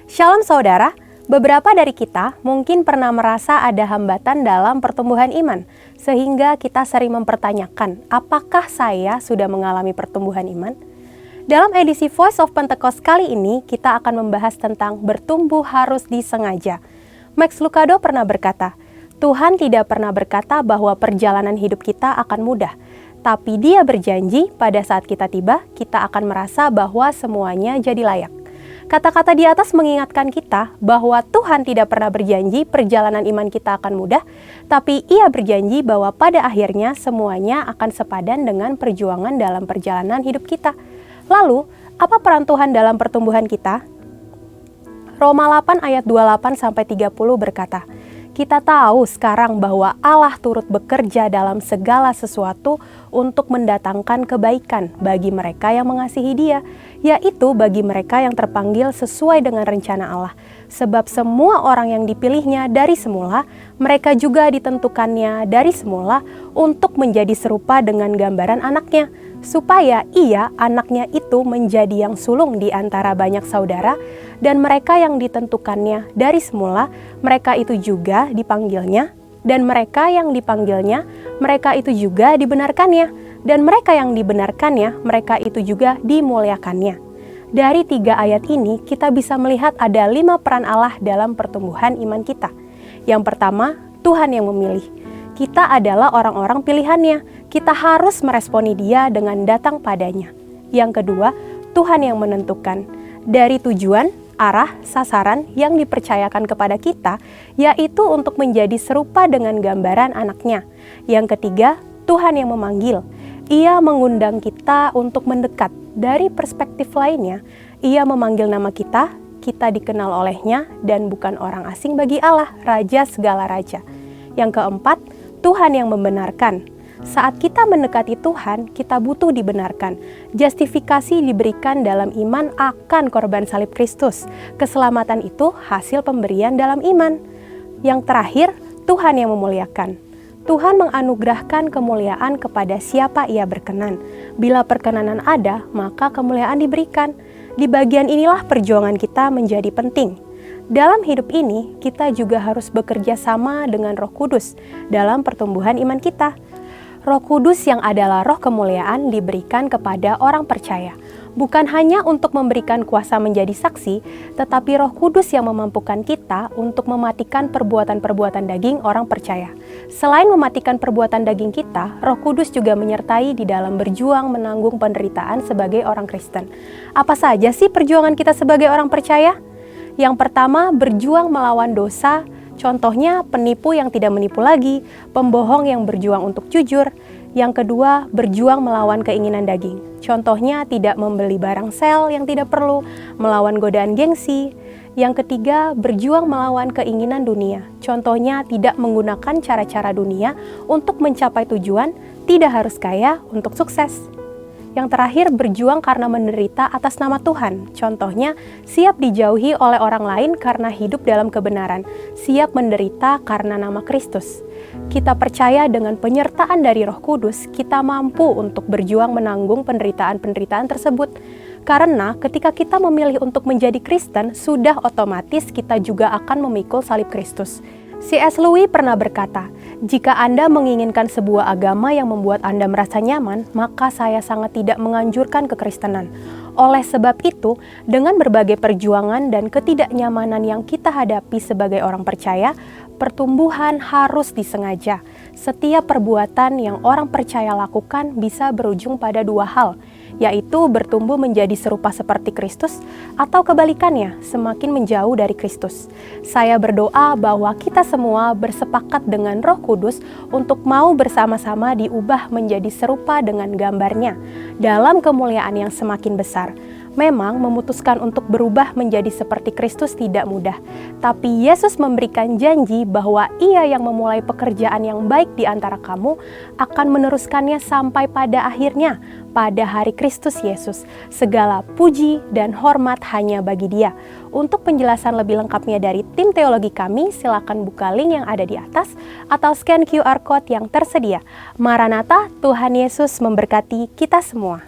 Shalom saudara, beberapa dari kita mungkin pernah merasa ada hambatan dalam pertumbuhan iman, sehingga kita sering mempertanyakan, apakah saya sudah mengalami pertumbuhan iman? Dalam edisi Voice of Pentecost kali ini, kita akan membahas tentang bertumbuh harus disengaja. Max Lucado pernah berkata, Tuhan tidak pernah berkata bahwa perjalanan hidup kita akan mudah, tapi Dia berjanji pada saat kita tiba, kita akan merasa bahwa semuanya jadi layak. Kata-kata di atas mengingatkan kita bahwa Tuhan tidak pernah berjanji perjalanan iman kita akan mudah, tapi Ia berjanji bahwa pada akhirnya semuanya akan sepadan dengan perjuangan dalam perjalanan hidup kita. Lalu, apa peran Tuhan dalam pertumbuhan kita? Roma 8 ayat 28-30 berkata, kita tahu sekarang bahwa Allah turut bekerja dalam segala sesuatu untuk mendatangkan kebaikan bagi mereka yang mengasihi Dia, yaitu bagi mereka yang terpanggil sesuai dengan rencana Allah. Sebab semua orang yang dipilihnya dari semula, mereka juga ditentukannya dari semula untuk menjadi serupa dengan gambaran anaknya, supaya ia, anaknya itu menjadi yang sulung di antara banyak saudara, dan mereka yang ditentukannya dari semula, mereka itu juga dipanggilnya, dan mereka yang dipanggilnya, mereka itu juga dibenarkannya, dan mereka yang dibenarkannya, mereka itu juga dimuliakannya. Dari 3 ayat ini, kita bisa melihat ada 5 peran Allah dalam pertumbuhan iman kita. Yang pertama, Tuhan yang memilih. Kita adalah orang-orang pilihannya. Kita harus meresponi Dia dengan datang padanya. Yang kedua, Tuhan yang menentukan. Dari tujuan, arah, sasaran yang dipercayakan kepada kita, yaitu untuk menjadi serupa dengan gambaran anaknya. Yang ketiga, Tuhan yang memanggil. Ia mengundang kita untuk mendekat. Dari perspektif lainnya, Ia memanggil nama kita, kita dikenal olehnya, dan bukan orang asing bagi Allah, Raja segala raja. Yang keempat, Tuhan yang membenarkan. Saat kita mendekati Tuhan, kita butuh dibenarkan. Justifikasi diberikan dalam iman akan korban salib Kristus. Keselamatan itu hasil pemberian dalam iman. Yang terakhir, Tuhan yang memuliakan. Tuhan menganugerahkan kemuliaan kepada siapa Ia berkenan. Bila perkenanan ada, maka kemuliaan diberikan. Di bagian inilah perjuangan kita menjadi penting. Dalam hidup ini, kita juga harus bekerja sama dengan Roh Kudus dalam pertumbuhan iman kita. Roh Kudus yang adalah roh kemuliaan diberikan kepada orang percaya. Bukan hanya untuk memberikan kuasa menjadi saksi, tetapi Roh Kudus yang memampukan kita untuk mematikan perbuatan-perbuatan daging orang percaya. Selain mematikan perbuatan daging kita, Roh Kudus juga menyertai di dalam berjuang menanggung penderitaan sebagai orang Kristen. Apa saja sih perjuangan kita sebagai orang percaya? Yang pertama, berjuang melawan dosa. Contohnya, penipu yang tidak menipu lagi, pembohong yang berjuang untuk jujur. Yang kedua, berjuang melawan keinginan daging. Contohnya, tidak membeli barang sel yang tidak perlu, melawan godaan gengsi. Yang ketiga, berjuang melawan keinginan dunia. Contohnya, tidak menggunakan cara-cara dunia untuk mencapai tujuan, tidak harus kaya untuk sukses. Yang terakhir, berjuang karena menderita atas nama Tuhan. Contohnya, siap dijauhi oleh orang lain karena hidup dalam kebenaran. Siap menderita karena nama Kristus. Kita percaya dengan penyertaan dari Roh Kudus, kita mampu untuk berjuang menanggung penderitaan-penderitaan tersebut. Karena ketika kita memilih untuk menjadi Kristen, sudah otomatis kita juga akan memikul salib Kristus. C.S. Lewis pernah berkata, jika Anda menginginkan sebuah agama yang membuat Anda merasa nyaman, maka saya sangat tidak menganjurkan kekristenan. Oleh sebab itu, dengan berbagai perjuangan dan ketidaknyamanan yang kita hadapi sebagai orang percaya, pertumbuhan harus disengaja. Setiap perbuatan yang orang percaya lakukan bisa berujung pada 2 hal, yaitu bertumbuh menjadi serupa seperti Kristus, atau kebalikannya, semakin menjauh dari Kristus. Saya berdoa bahwa kita semua bersepakat dengan Roh Kudus untuk mau bersama-sama diubah menjadi serupa dengan gambarnya, dalam kemuliaan yang semakin besar. Memang memutuskan untuk berubah menjadi seperti Kristus tidak mudah, tapi Yesus memberikan janji bahwa Ia yang memulai pekerjaan yang baik di antara kamu akan meneruskannya sampai pada akhirnya, pada hari Kristus Yesus. Segala puji dan hormat hanya bagi Dia. Untuk penjelasan lebih lengkapnya dari tim teologi kami, silakan buka link yang ada di atas atau scan QR Code yang tersedia. Maranatha, Tuhan Yesus memberkati kita semua.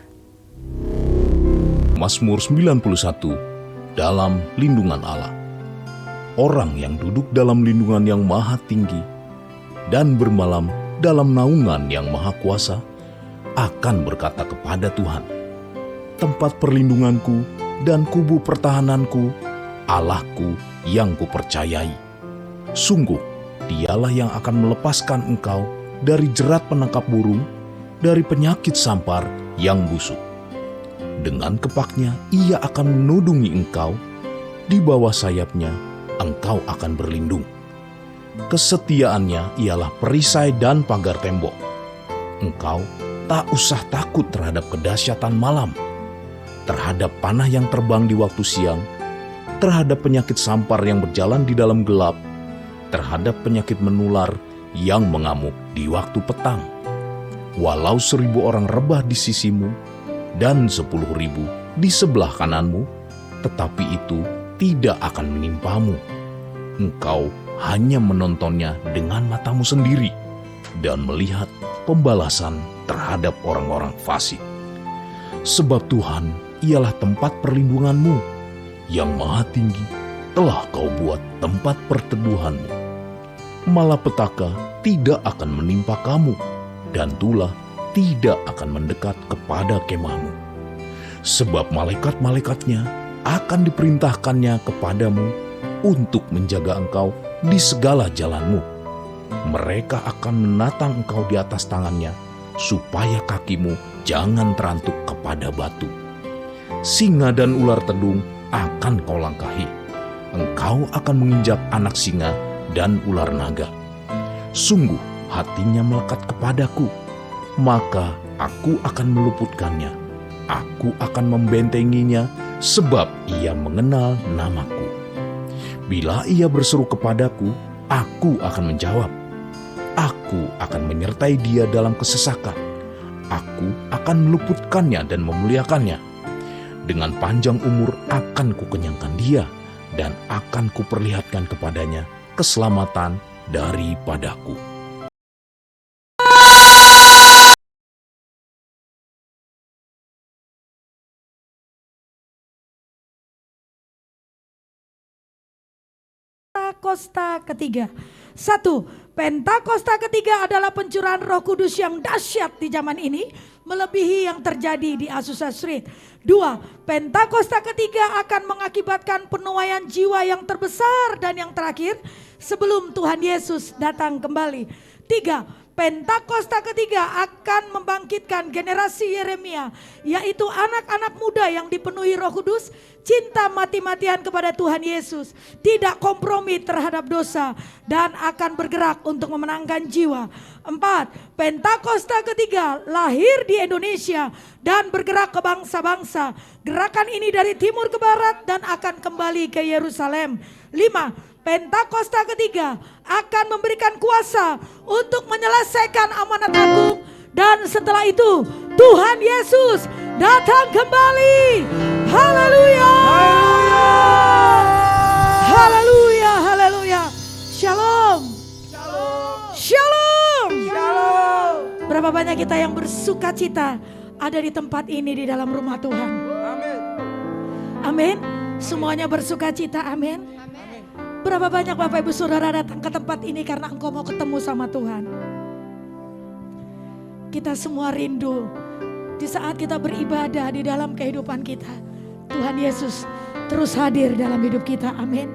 Mazmur 91. dalam lindungan Allah. Orang yang duduk dalam lindungan yang maha tinggi dan bermalam dalam naungan yang maha kuasa akan berkata kepada Tuhan, tempat perlindunganku dan kubu pertahananku, Allahku yang kupercayai. Sungguh, dialah yang akan melepaskan engkau dari jerat penangkap burung, dari penyakit sampar yang busuk. Dengan kepaknya ia akan menudungi engkau, di bawah sayapnya engkau akan berlindung. Kesetiaannya ialah perisai dan pagar tembok. Engkau tak usah takut terhadap kedahsyatan malam, terhadap panah yang terbang di waktu siang, terhadap penyakit sampar yang berjalan di dalam gelap, terhadap penyakit menular yang mengamuk di waktu petang. Walau 1.000 orang rebah di sisimu dan 10.000 di sebelah kananmu, tetapi itu tidak akan menimpamu. Engkau hanya menontonnya dengan matamu sendiri dan melihat pembalasan terhadap orang-orang fasik. Sebab Tuhan ialah tempat perlindunganmu, yang maha tinggi telah kau buat tempat perteduhanmu. Malapetaka tidak akan menimpa kamu, dan tulah tidak akan mendekat kepada kemahmu. Sebab malaikat-malaikatnya akan diperintahkannya kepadamu untuk menjaga engkau di segala jalanmu. Mereka akan menatang engkau di atas tangannya, supaya kakimu jangan terantuk kepada batu. Singa dan ular tedung akan kau langkahi. Engkau akan menginjak anak singa dan ular naga. Sungguh hatinya melekat kepadaku, maka aku akan meluputkannya. Aku akan membentenginya, sebab ia mengenal namaku. Bila ia berseru kepadaku, aku akan menjawab. Aku akan menyertai dia dalam kesesakan. Aku akan meluputkannya dan memuliakannya. Dengan panjang umur akan kukenyangkan dia, dan akan kuperlihatkan kepadanya keselamatan daripadaku. Pentakosta ketiga. 1. Pentakosta ketiga adalah pencurahan Roh Kudus yang dahsyat di zaman ini, melebihi yang terjadi di Azusa Street. 2. Pentakosta ketiga akan mengakibatkan penuaian jiwa yang terbesar dan yang terakhir sebelum Tuhan Yesus datang kembali. 3. Pentakosta ketiga akan membangkitkan generasi Yeremia, yaitu anak-anak muda yang dipenuhi Roh Kudus, cinta mati-matian kepada Tuhan Yesus, tidak kompromi terhadap dosa, dan akan bergerak untuk memenangkan jiwa. 4. Pentakosta ketiga lahir di Indonesia dan bergerak ke bangsa-bangsa. Gerakan ini dari timur ke barat dan akan kembali ke Yerusalem. 5. Pentakosta ketiga akan memberikan kuasa untuk menyelesaikan amanat agung, dan setelah itu Tuhan Yesus datang kembali. Haleluya. Haleluya, haleluya. Shalom. Shalom. Shalom. Berapa banyak kita yang bersuka cita ada di tempat ini, di dalam rumah Tuhan. Amin. Amin. Semuanya bersuka cita, amin. Berapa banyak Bapak Ibu Saudara datang ke tempat ini karena engkau mau ketemu sama Tuhan. Kita semua rindu di saat kita beribadah di dalam kehidupan kita, Tuhan Yesus terus hadir dalam hidup kita, amin.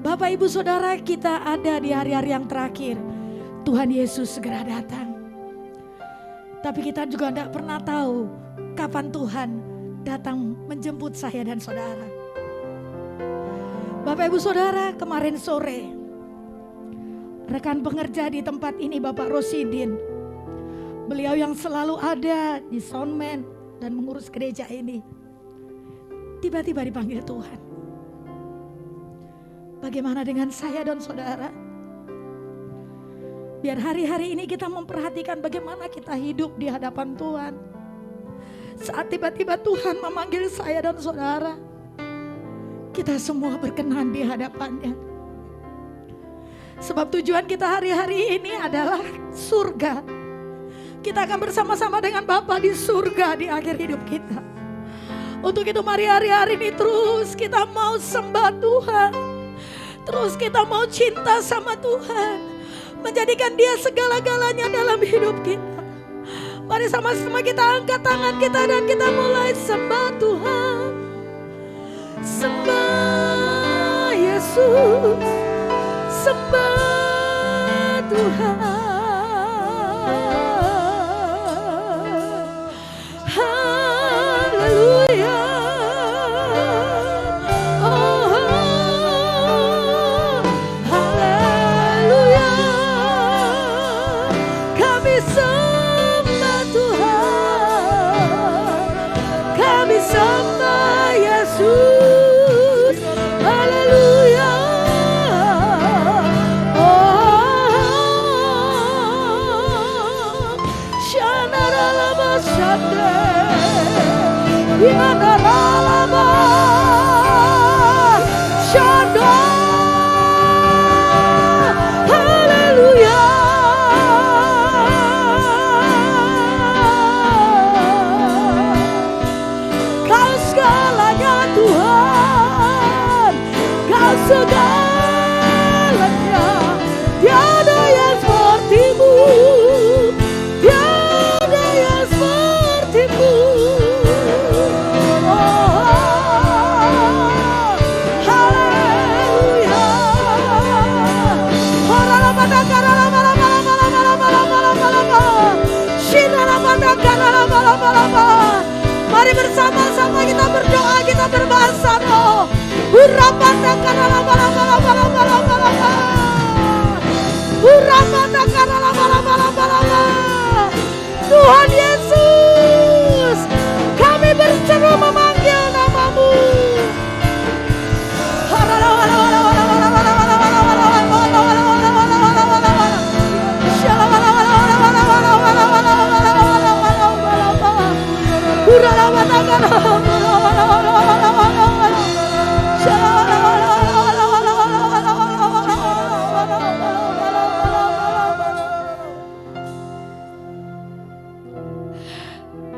Bapak Ibu Saudara, kita ada di hari-hari yang terakhir. Tuhan Yesus segera datang. Tapi kita juga tidak pernah tahu kapan Tuhan datang menjemput saya dan saudara. Bapak Ibu Saudara, kemarin sore rekan pengerja di tempat ini Bapak Rosidin, beliau yang selalu ada di soundman dan mengurus gereja ini, tiba-tiba dipanggil Tuhan. Bagaimana dengan saya dan saudara? Biar hari-hari ini kita memperhatikan bagaimana kita hidup di hadapan Tuhan. Saat tiba-tiba Tuhan memanggil saya dan saudara, kita semua berkenan di hadapannya. Sebab tujuan kita hari-hari ini adalah surga. Kita akan bersama-sama dengan Bapa di surga di akhir hidup kita. Untuk itu mari hari-hari ini terus kita mau sembah Tuhan. Terus kita mau cinta sama Tuhan, menjadikan Dia segala-galanya dalam hidup kita. Mari sama-sama kita angkat tangan kita dan kita mulai sembah Tuhan. Sembah Yesus, sembah Tuhan. Haleluya. Sembah Yesus, haleluya. Shanaralaba shande, yanaralaba shanda, haleluya. Segalanya, tiada yang sepertimu, tiada yang sepertimu. Haleluya. Mari bersama-sama kita berdoa, kita berbahasa roh. Tuhan Yesus, kami berseru memanggil nama-Mu.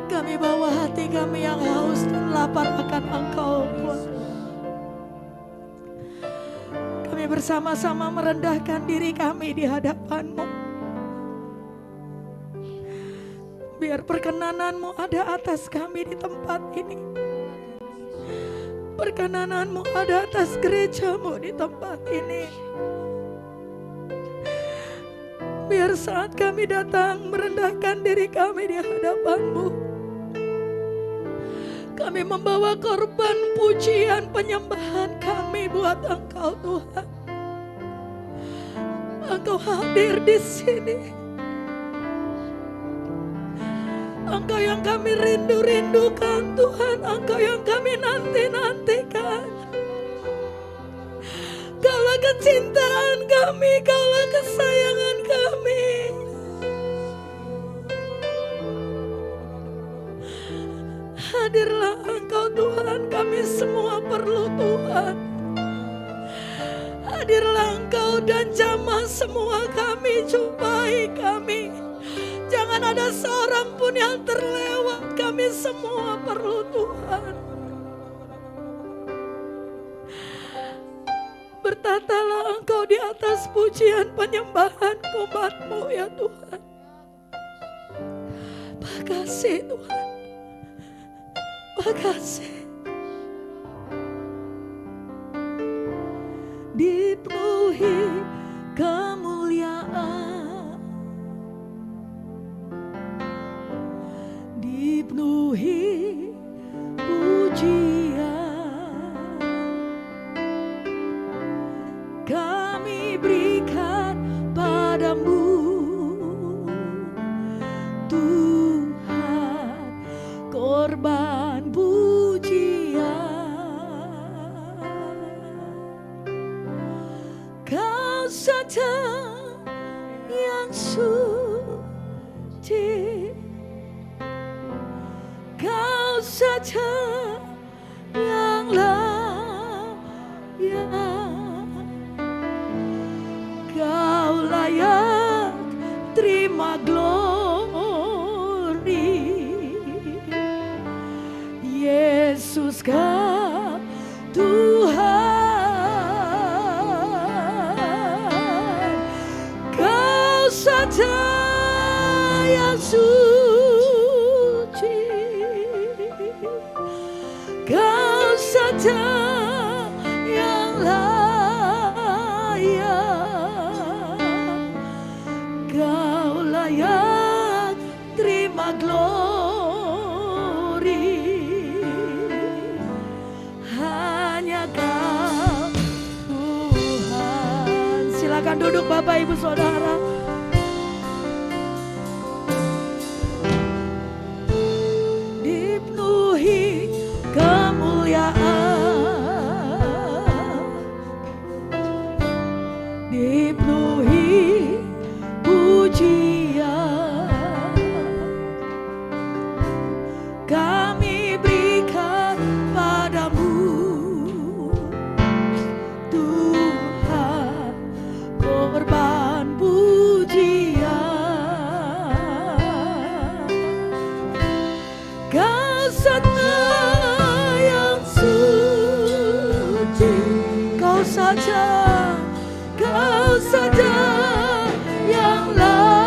Kami bawa hati kami yang haus dan lapar akan Engkau, Tuhan. Kami bersama-sama merendahkan diri kami di hadapan-Mu. Biar perkenanan-Mu ada atas kami di tempat ini. Perkenanan-Mu ada atas gereja-Mu di tempat ini. Biar saat kami datang merendahkan diri kami di hadapan-Mu, kami membawa korban pujian penyembahan kami buat Engkau, Tuhan. Engkau hadir di sini. Engkau yang kami rindu-rindukan, Tuhan. Engkau yang kami nanti-nantikan. Kaulah kecintaan kami, Kaulah kesayangan kami. Hadirlah Engkau, Tuhan. Kami semua perlu Tuhan. Hadirlah Engkau dan jamah semua kami, jumpai kami. Jangan ada seorang pun yang terlewat, kami semua perlu Tuhan. Bertatalah Engkau di atas pujian penyembahan umat-Mu ya Tuhan. Makasih Tuhan. Makasih. Dipenuhi kemuliaan, dipenuhi pujian, kami berikan padamu Tuhan, korban pujian. Kau saja yang suci, Kau saja yang layak, Kau layak terima glory, Yesus Kau Tuhan, Kau saja yang suci, Kau saja yang layak, Kau layak terima glory. Hanya Kau Tuhan. Silakan duduk Bapak Ibu Saudara. Dipenuhi kemuliaan, dipenuhi pujian, kami berikan padamu Tuhan korban pujian. Kau saja yang suci, Kau saja, Kau saja yang layak,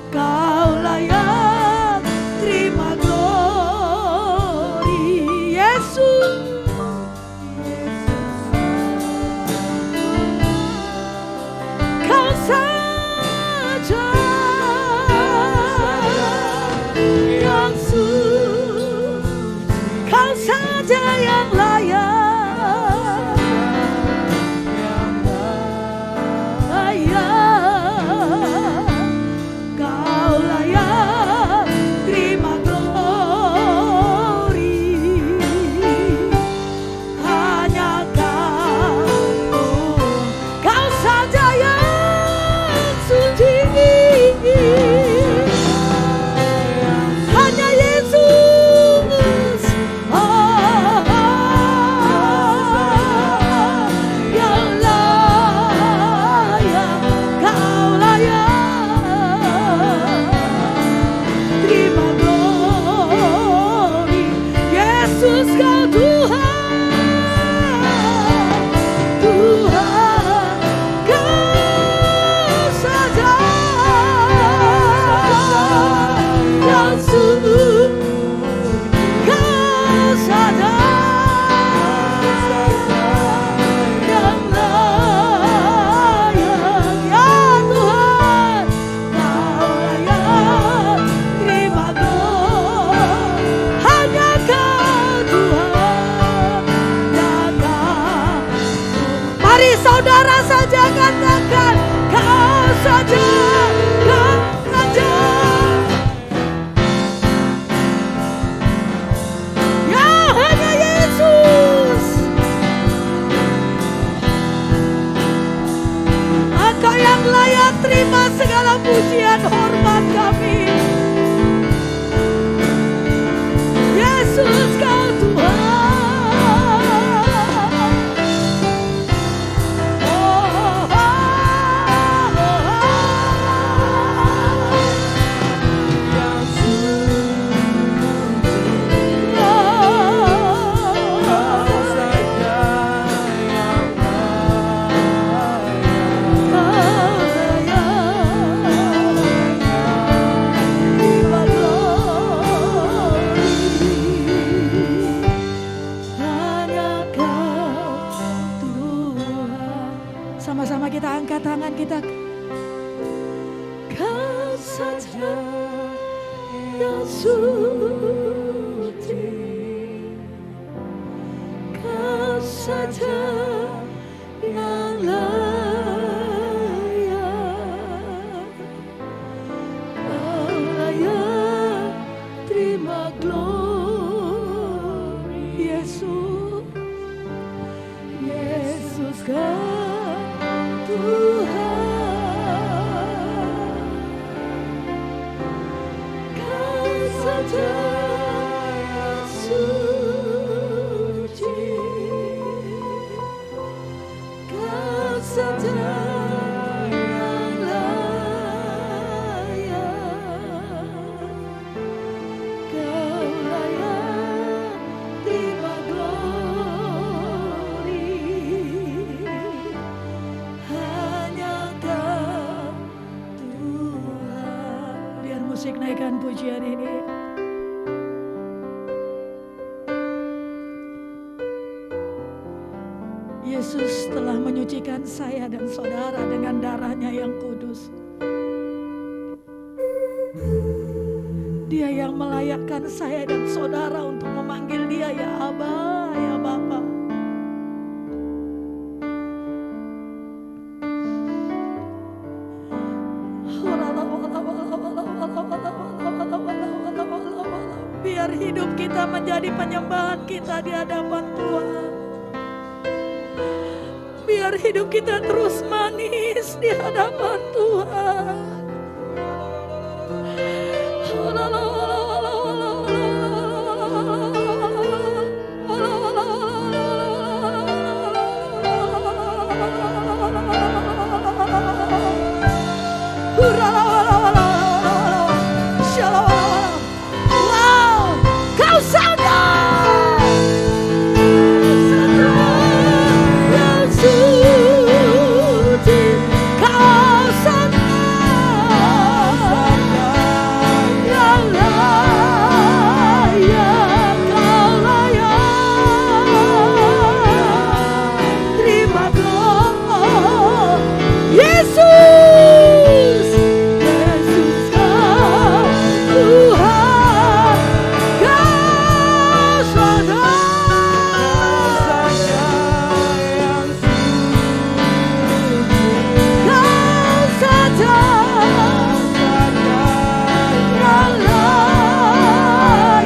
Kau layak terima glory. Yesus, Kau saja yang suci, Kau saja yang layak, Kau layak terima glory. Hanya Kau, Kau saja yang suci. Hanya Yesus, yang layak, Kau layak terima glory. Yesus, Kau Tuhan, Tuhan, Kau saja yang suci, Kau saja yang layak, ya Tuhan, Kau layak terima glory. Hanya Kau Tuhan, ya Kau. Mari saudara saja katakan, Kau saja, Kau saja. Ya hanya Yesus, Engkau yang layak terima segala pujian hormat kami. Yesus, Kau Tuhan. Sama-sama kita angkat tangan kita. Kau saja yang suci, Kau saja yang layak, Kau layak terima glory. Yesus, Yesus Kau Tuhan, Kau saja yang suci, Kau saja yang layak, Yesus telah menyucikan saya dan saudara dengan darah-Nya yang kudus. Dia yang melayakkan saya dan saudara untuk memanggil Dia ya Aba, ya Bapa. Biar hidup kita menjadi penyembahan kita di hadapan Tuhan. Biar hidup kita terus manis di hadapan Tuhan. Wow, kau sadar yang suci, kau sadar yang layak, kau layak. Terima kasih Yesus, Yesus kau Tuhan, kau sadar yang kau sadar yang layak,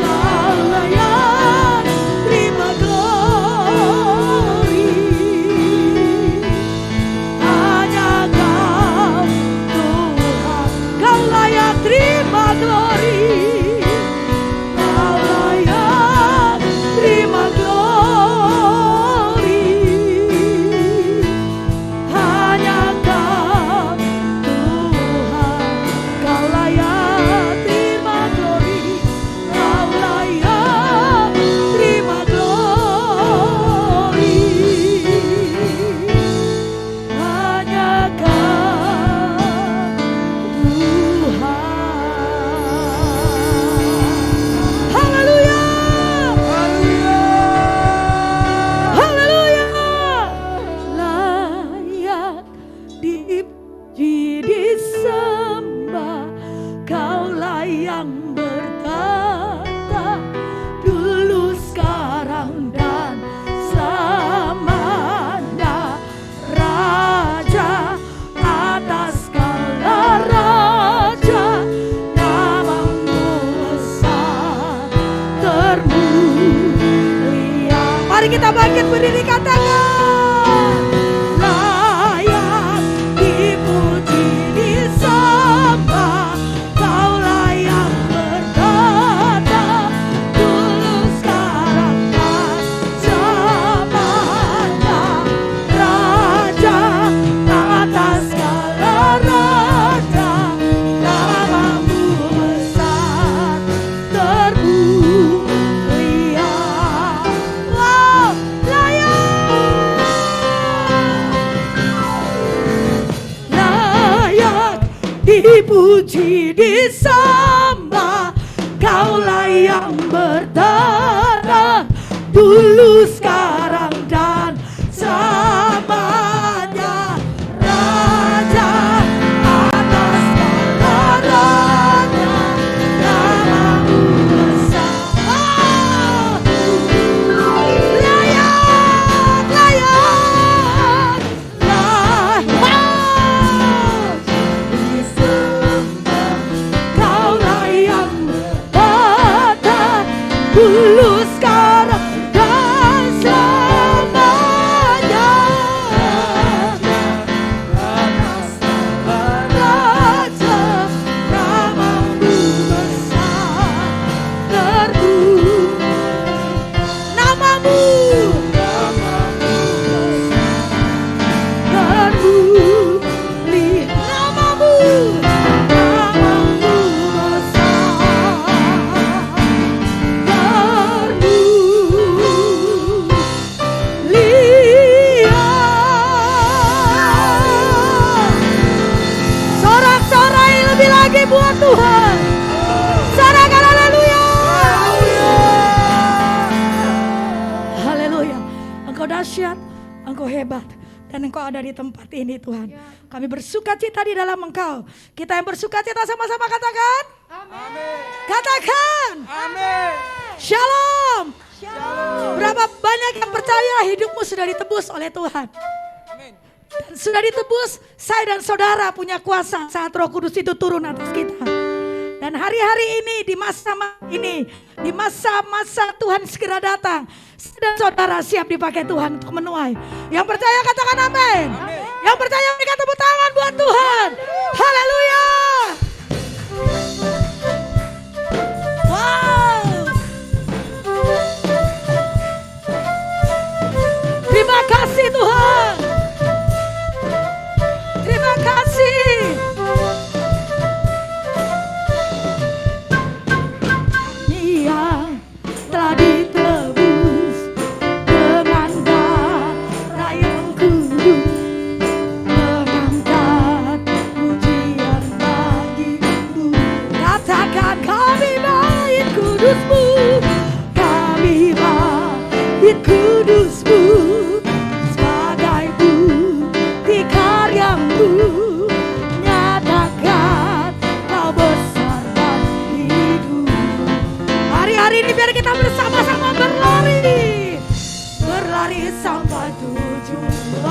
kau layak terima glory. Hanya kau Tuhan, kau layak terima glory. Kau layak terima glory. Hanya kau Tuhan, kau layak terima glory. Kau layak terima glory. Hanya kau Tuhan. Haleluya, haleluya. Layak dipuji, disembah, Kaulah yang bertata dulu, sekarang dan selamanya. Raja atas segala raja, namamu besar termulia. Mari kita bangkit berdiri, katakan layak dipuji, disembah, Kaulah yang bertata dulu, sekarang dan selamanya. Raja atas segala raja, namamu besar termulia. Wow, layak dipuji, disembah, Kaulah yang bertata dulu, sekarang dan selamanya. Raja atas segala raja, namamu besar. Layak, layak, layak disembah, Kaulah yang bertata dulu, sekarang dan selamanya. Raja, namamu besar termulia. Namamu termulia. Namamu besar termulia. Sorak-sorai lebih lagi buat Tuhan. Sorakan haleluya. dan Engkau ada di tempat ini Tuhan. Kami bersuka cita di dalam Engkau. Kita yang bersuka cita sama-sama katakan. Amin. Katakan. Amin. Shalom. Shalom. Berapa banyak yang percaya hidupmu sudah ditebus oleh Tuhan. Amin. Dan sudah ditebus, saya dan saudara punya kuasa saat Roh Kudus itu turun atas kita. Dan hari-hari ini, di masa-masa Tuhan segera datang, dan saudara siap dipakai Tuhan untuk menuai. Yang percaya katakan amin. Yang percaya berikan tepuk tangan buat Tuhan. Haleluya. Wow. Terima kasih Tuhan. Terima kasih. Yang telah ditebus dengan darah yang kudus, mengangkat pujian bagimu. Katakan kami bait kudusmu, kami bait kudusmu, sebagai bukti karyamu, nyatakan kau besar dan hidup. Hari-hari ini biar kita bersama-sama berlari sampai tujuan,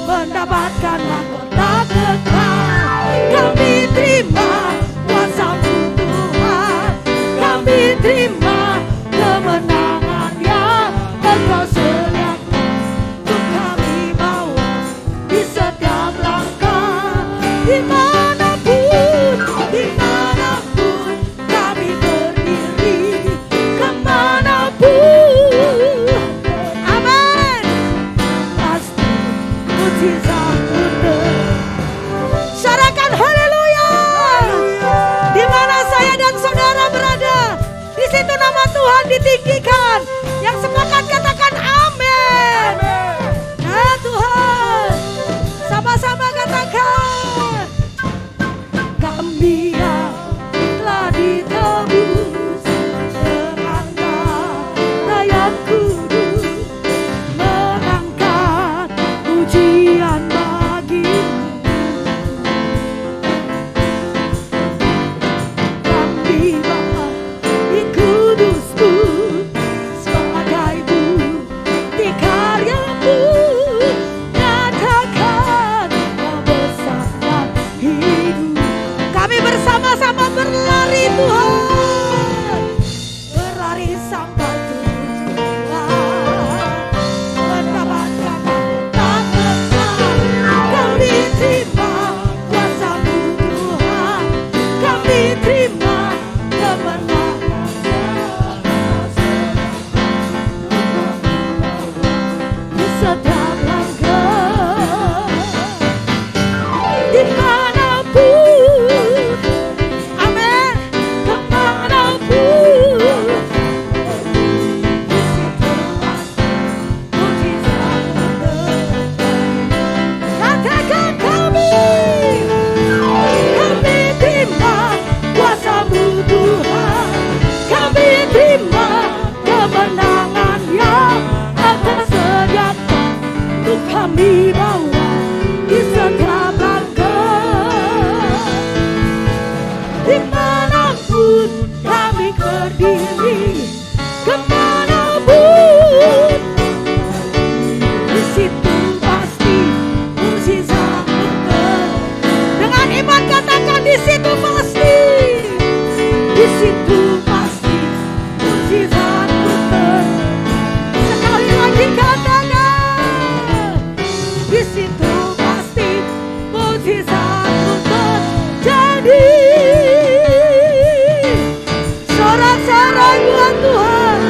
mendapatkan mahkota kekal. Kami terima kuasa-Mu Tuhan, kami terima kemenangan yang Engkau sediakan untuk kami bawa di setiap langkah. Dimanapun kami berdiri, kemanapun, amin, pasti mujizat-Mu syarakan haleluya. Di mana saya dan saudara berada, di situ nama Tuhan ditinggikan. Yang sepakat katakan amin. Ya Tuhan, sama-sama katakan. Kami yang telah ditebus dengan darah yang kudus, mengangkat pujian bagi-Mu. Kami bait kudus-Mu, sebagai bukti karya-Mu, nyatakan kau besar dan hidup. Kami bersama-sama berlari Tuhan, berlari sampai tujuan, mendapatkan mahkota kekal. Kami terima kuasa-Mu Tuhan, kami terima kemenangan di setiap langkah. Dimanapun, amin, kemanapun, di situ mujizat-Mu. Katakan kami terima kuasa-Mu Tuhan, kami terima kemenangan yang Engkau sediakan untuk kami bawa di setiap langkah. Dimanapun kami berdiri, kemanapun, di situ pasti mujizat-Mu. Dengan iman katakan di situ pasti, di situ pasti mujizat-Mu. Sekali lagi katakan, di situ pasti mujizat-Mu terjadi. Sorak-sorai buat Tuhan,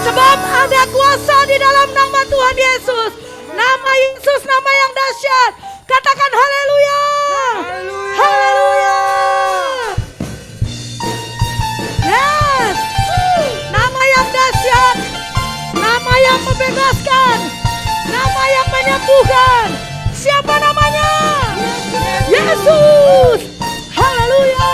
sebab ada kuasa di dalam nama Tuhan Yesus. Nama Yesus, nama yang dahsyat. Katakan haleluya. Haleluya. Yes. Nama yang dahsyat, nama yang membebaskan, nama yang menyembuhkan. Siapa namanya? Yesus. Haleluya.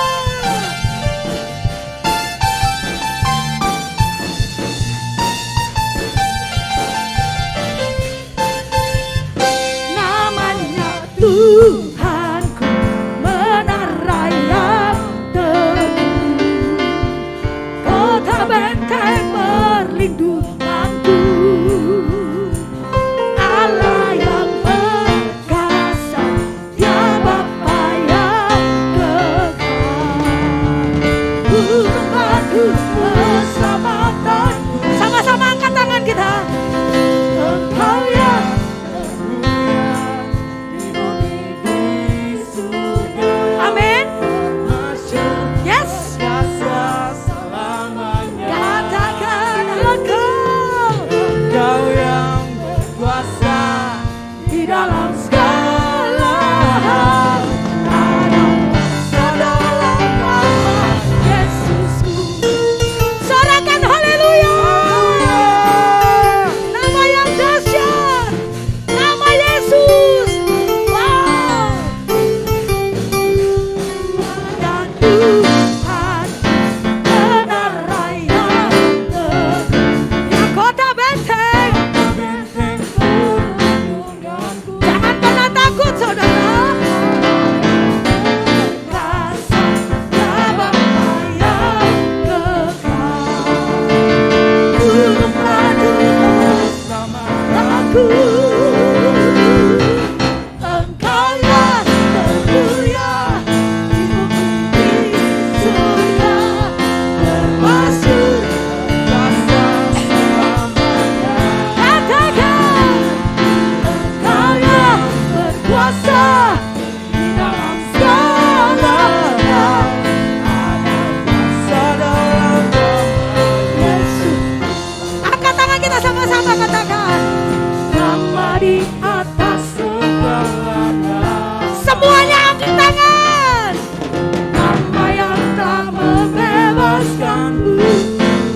gunung batu keselamatan. Sama-sama angkat tangan kita. Engkau yang di bumi di surga. Amin. Yes. Katakan Engkau yang berkuasa di dalam segala hal. Ada kuasa dalam nama Yesusku. Sorakan haleluya. Nama yang dahsyat, nama Yesus. Wow. Dan Tuhan benar raya yang kota benteng. Jangan pernah takut saudara. Rasa damai yang kekal. Gunung batu bersamaku. Engkau yang termulia di bumi di surga. Termasuk kuasa selamanya. Katakan Engkau yang berkuasa di dalam segala hal. Ada kuasa dalam nama Yesus. Angkat tangan kita sama-sama katakan. Nama di atas segalanya. Semuanya angkat tangan. Nama yang telah membebaskanmu.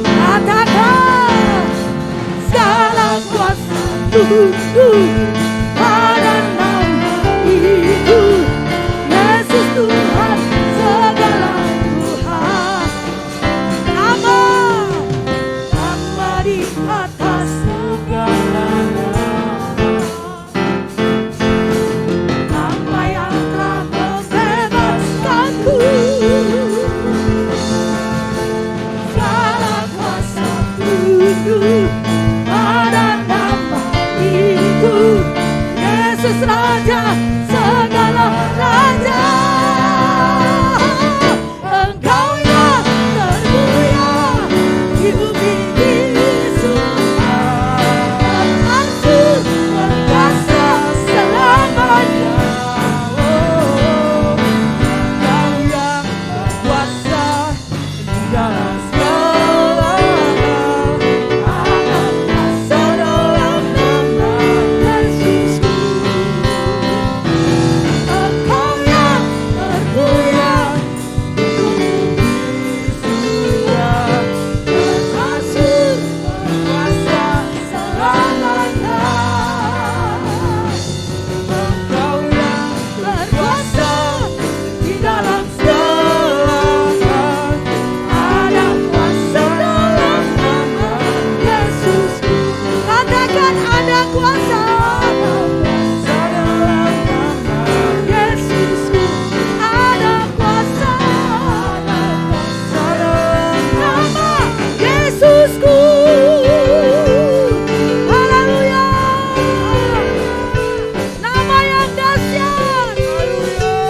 Katakan segala kuasa pada nama itu. Yesus Tuhan segala Tuhan. Nama di atas segalanya. Nama yang telah membebaskanku. Segala kuasa tunduk pada nama itu. Yesus Raja segala raja. Engkau yang termulia di bumi di surga. Termasuk berkuasa selamanya. Engkau yang berkuasa di dalam segala hal. Ada kuasa dalam nama Yesusku. Engkau yang termulia di bumi di surga. Termasuk berkuasa selamanya. Engkau yang berkuasa di dalam segala hal. Ada kuasa dalam nama Yesusku. Katakan ada kuasa. Dalam nama Yesusku. Ada kuasa. Dalam nama Yesusku. Haleluya. Nama yang dahsyat.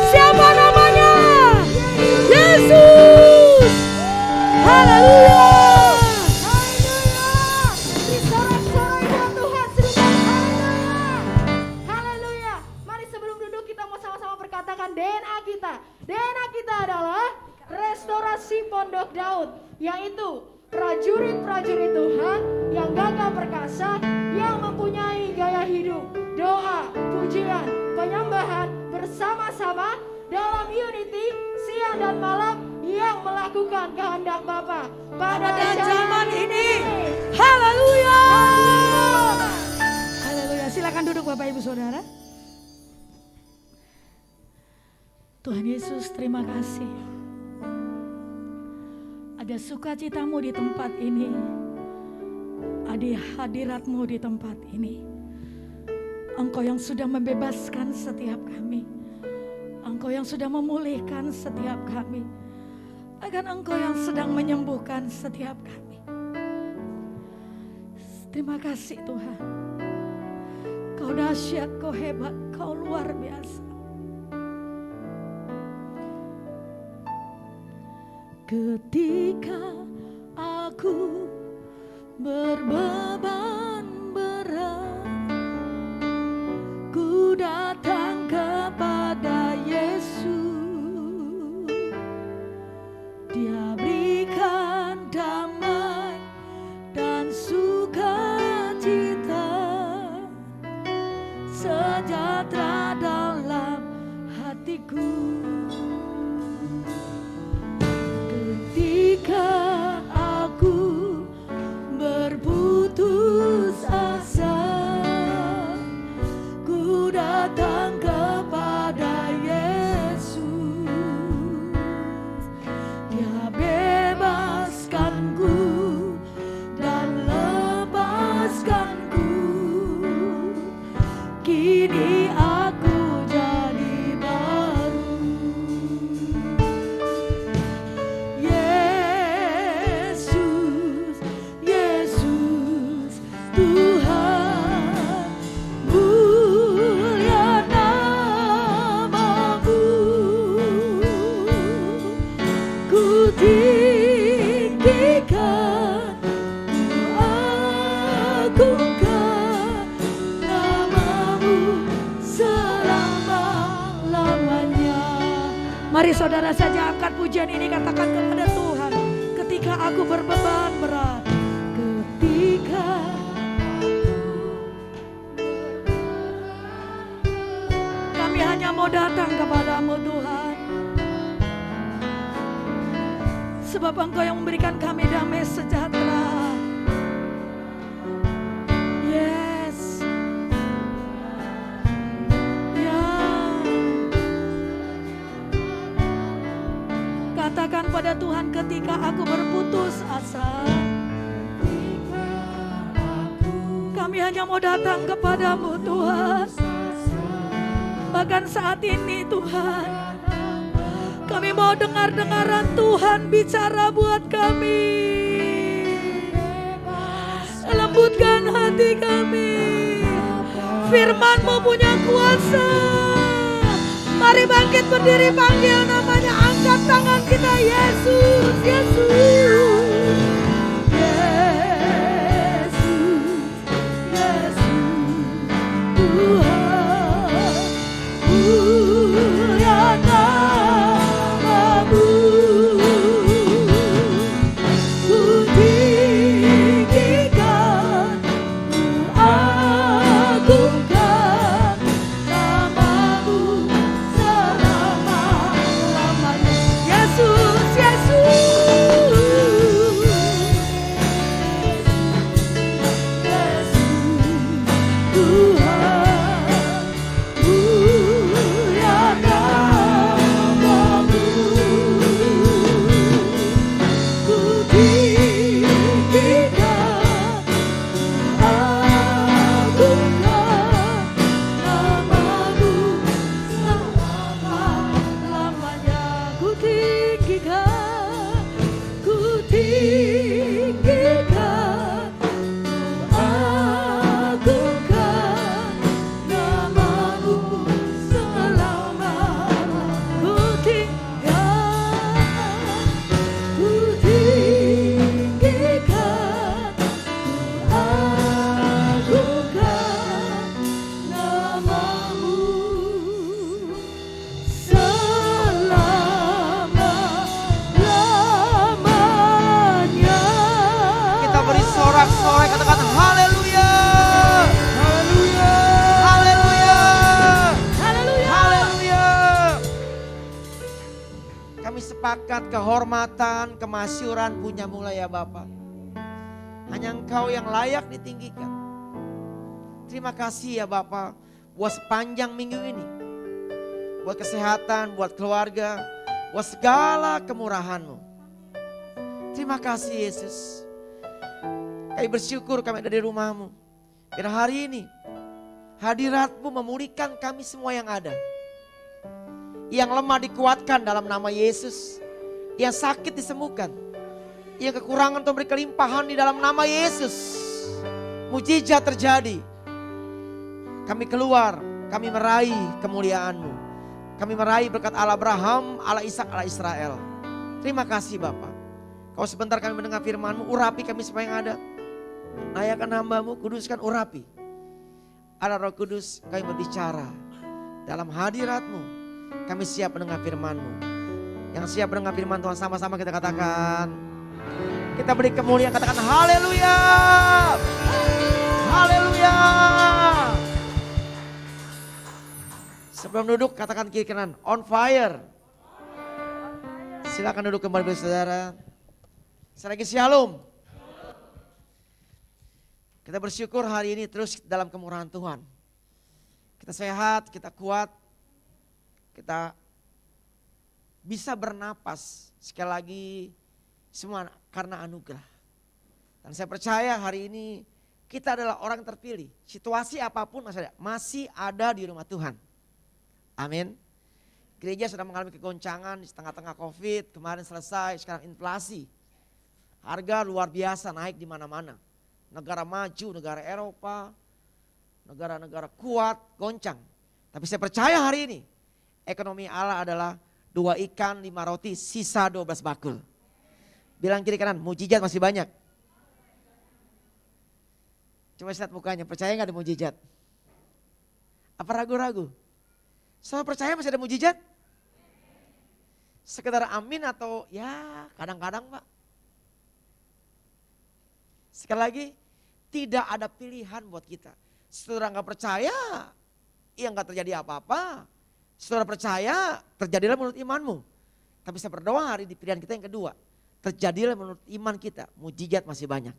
Siapa namanya? Yesus. Haleluya. Disorak-sorai buat Tuhan sebentar. Haleluya. Mari sebelum duduk kita mau sama-sama berkatakan DNA kita. DNA kita adalah restorasi Pondok Daud, yaitu prajurit-prajurit Tuhan yang gagah perkasa, yang mempunyai gaya hidup, doa, pujian, penyembahan bersama-sama dalam unity siang dan malam, yang melakukan kehendak Bapa pada zaman ini. Haleluya. Haleluya. Silakan duduk Bapak Ibu Saudara. Tuhan Yesus, terima kasih. Ada sukacitamu di tempat ini. Ada hadiratmu di tempat ini. Engkau yang sudah membebaskan setiap kami. Engkau yang sudah memulihkan setiap kami. Bahkan Engkau yang sedang menyembuhkan setiap kami. Terima kasih Tuhan. Kau dahsyat, Kau hebat, Kau luar biasa. Ketika aku berbeban berat, ku datang kepada Yesus. Dia berikan damai dan sukacita, sejahtera dalam hatiku. Ketika aku berputus asa, ku datang kepada Yesus. Dia bebaskanku dan lepaskanku. Kini aku jadi baru. Yesus, Yesus, Tuhan, mulia namamu. Ku tinggikan, ku agungkan namamu selama-lamanya. Mari saudara saja angkat pujian ini, katakan kepada Tuhan. Ketika aku berbeban berat, ketika kami hanya mau datang kepadamu Tuhan, sebab Engkau yang memberikan kami damai sejahtera. Yes, ya. Katakan pada Tuhan, ketika aku berputus asa, kami hanya mau datang kepadamu Tuhan. Bahkan saat ini Tuhan, kami mau dengar-dengaran Tuhan bicara buat kami. Lembutkan hati kami. Firman-Mu punya kuasa. Mari bangkit berdiri, panggil namanya, angkat tangan kita. Yesus, Yesus, Yesus, Yesus, Tuhan, mulia namamu. Ku tinggikan, ku agungkan namamu selama-lamanya. Yesus, Yesus, Yesus, Tuhan, mulia namamu. Ku tinggikan, agungkan namamu selama-lamanya. Ku tinggikan, ku tinggikan, agungkan namamu selama-lamanya. Ku tinggikan, ku tinggikan, agungkan namamu selama-lamanya. Kita beri sorak-sorai, katakan haleluya. Haleluya. Haleluya. Haleluya. Haleluya. Kami sepakat kehormatan, kemasyuran punya mulai ya Bapa. Hanya Engkau yang layak ditinggikan. Terima kasih ya Bapa buat sepanjang minggu ini. Buat kesehatan, buat keluarga, buat segala kemurahan-Mu. Terima kasih Yesus. Kami bersyukur kami ada di rumah-Mu. Dan hari ini hadirat-Mu memulihkan kami semua yang ada. Yang lemah dikuatkan dalam nama Yesus. Yang sakit disembuhkan. Yang kekurangan Tuhan beri kelimpahan di dalam nama Yesus. Mujizat terjadi. Kami keluar, kami meraih kemuliaan-Mu. Kami meraih berkat Allah Abraham, Allah Ishak, Allah Israel. Terima kasih Bapa. Kau sebentar kami mendengar firman-Mu, urapi kami supaya yang ada. Layakan hamba-Mu, kuduskan, urapi. Allah Roh Kudus, kami berbicara. Dalam hadirat-Mu, kami siap mendengar firman-Mu. Yang siap mendengar firman Tuhan, sama-sama kita katakan. Kita beri kemuliaan, katakan haleluya. Haleluya. Sebelum duduk, katakan kiri kanan, on fire. Silakan duduk kembali saudara. Sekali lagi shalom. Kita bersyukur hari ini terus dalam kemurahan Tuhan. Kita sehat, kita kuat, kita bisa bernapas. Sekali lagi semua karena anugerah. Dan saya percaya hari ini kita adalah orang terpilih. Situasi apapun masih ada di rumah Tuhan. Amin. Gereja sudah mengalami kegoncangan di tengah-tengah COVID, kemarin selesai, sekarang inflasi. Harga luar biasa naik di mana-mana. Negara maju, negara Eropa, negara-negara kuat, goncang. Tapi saya percaya hari ini, ekonomi Allah adalah 2 ikan, 5 roti, sisa 12 bakul. Bilang kiri kanan, mujizat masih banyak. Coba lihat mukanya, percaya gak ada mujizat? Apa ragu-ragu? Selalu percaya masih ada mujizat? Sekedar amin atau ya kadang-kadang Pak. Sekali lagi, tidak ada pilihan buat kita. Saudara gak percaya, ya gak terjadi apa-apa. Saudara percaya, terjadilah menurut imanmu. Tapi saya berdoa hari di pilihan kita yang kedua. Terjadilah menurut iman kita, mujizat masih banyak.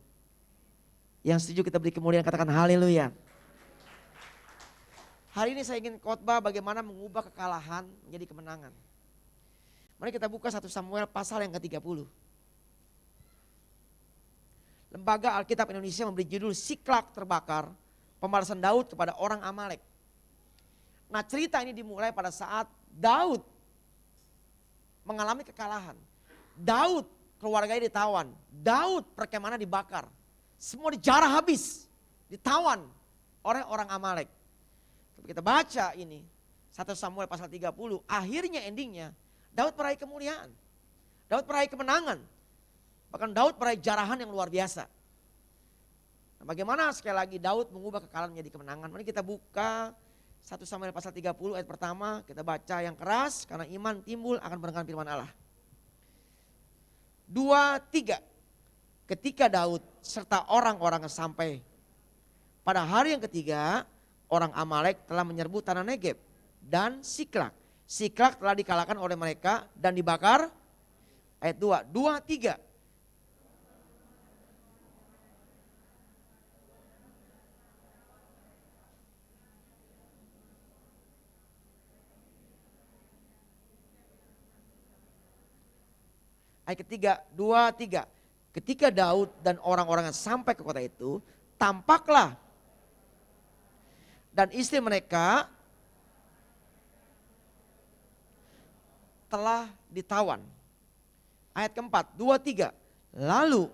Yang setuju kita beri kemuliaan, katakan haleluya. Hari ini saya ingin khotbah bagaimana mengubah kekalahan menjadi kemenangan. Mari kita buka 1 Samuel pasal yang ke-30. Lembaga Alkitab Indonesia memberi judul Siklak Terbakar, pembalasan Daud kepada orang Amalek. Nah cerita ini dimulai pada saat Daud mengalami kekalahan. Daud keluarganya ditawan, Daud perkemahannya dibakar. Semua dijarah habis, ditawan oleh orang Amalek. Kita baca ini 1 Samuel pasal 30, akhirnya endingnya Daud meraih kemuliaan. Daud meraih kemenangan. Bahkan Daud meraih jarahan yang luar biasa. Nah, bagaimana sekali lagi Daud mengubah kekalahan menjadi kemenangan? Mari kita buka 1 Samuel pasal 30 ayat pertama, kita baca yang keras karena iman timbul akan mendengar firman Allah. 2, 3. Ketika Daud serta orang-orang sampai pada hari yang ketiga, orang Amalek telah menyerbu tanah Negeb dan Siklak. Siklak telah dikalahkan oleh mereka dan dibakar. Ayat 2, 2, 3. Ayat ketiga, 2, 3. Ketika Daud dan orang-orang sampai ke kota itu, tampaklah dan istri mereka telah ditawan. Ayat keempat, 2, 3. Lalu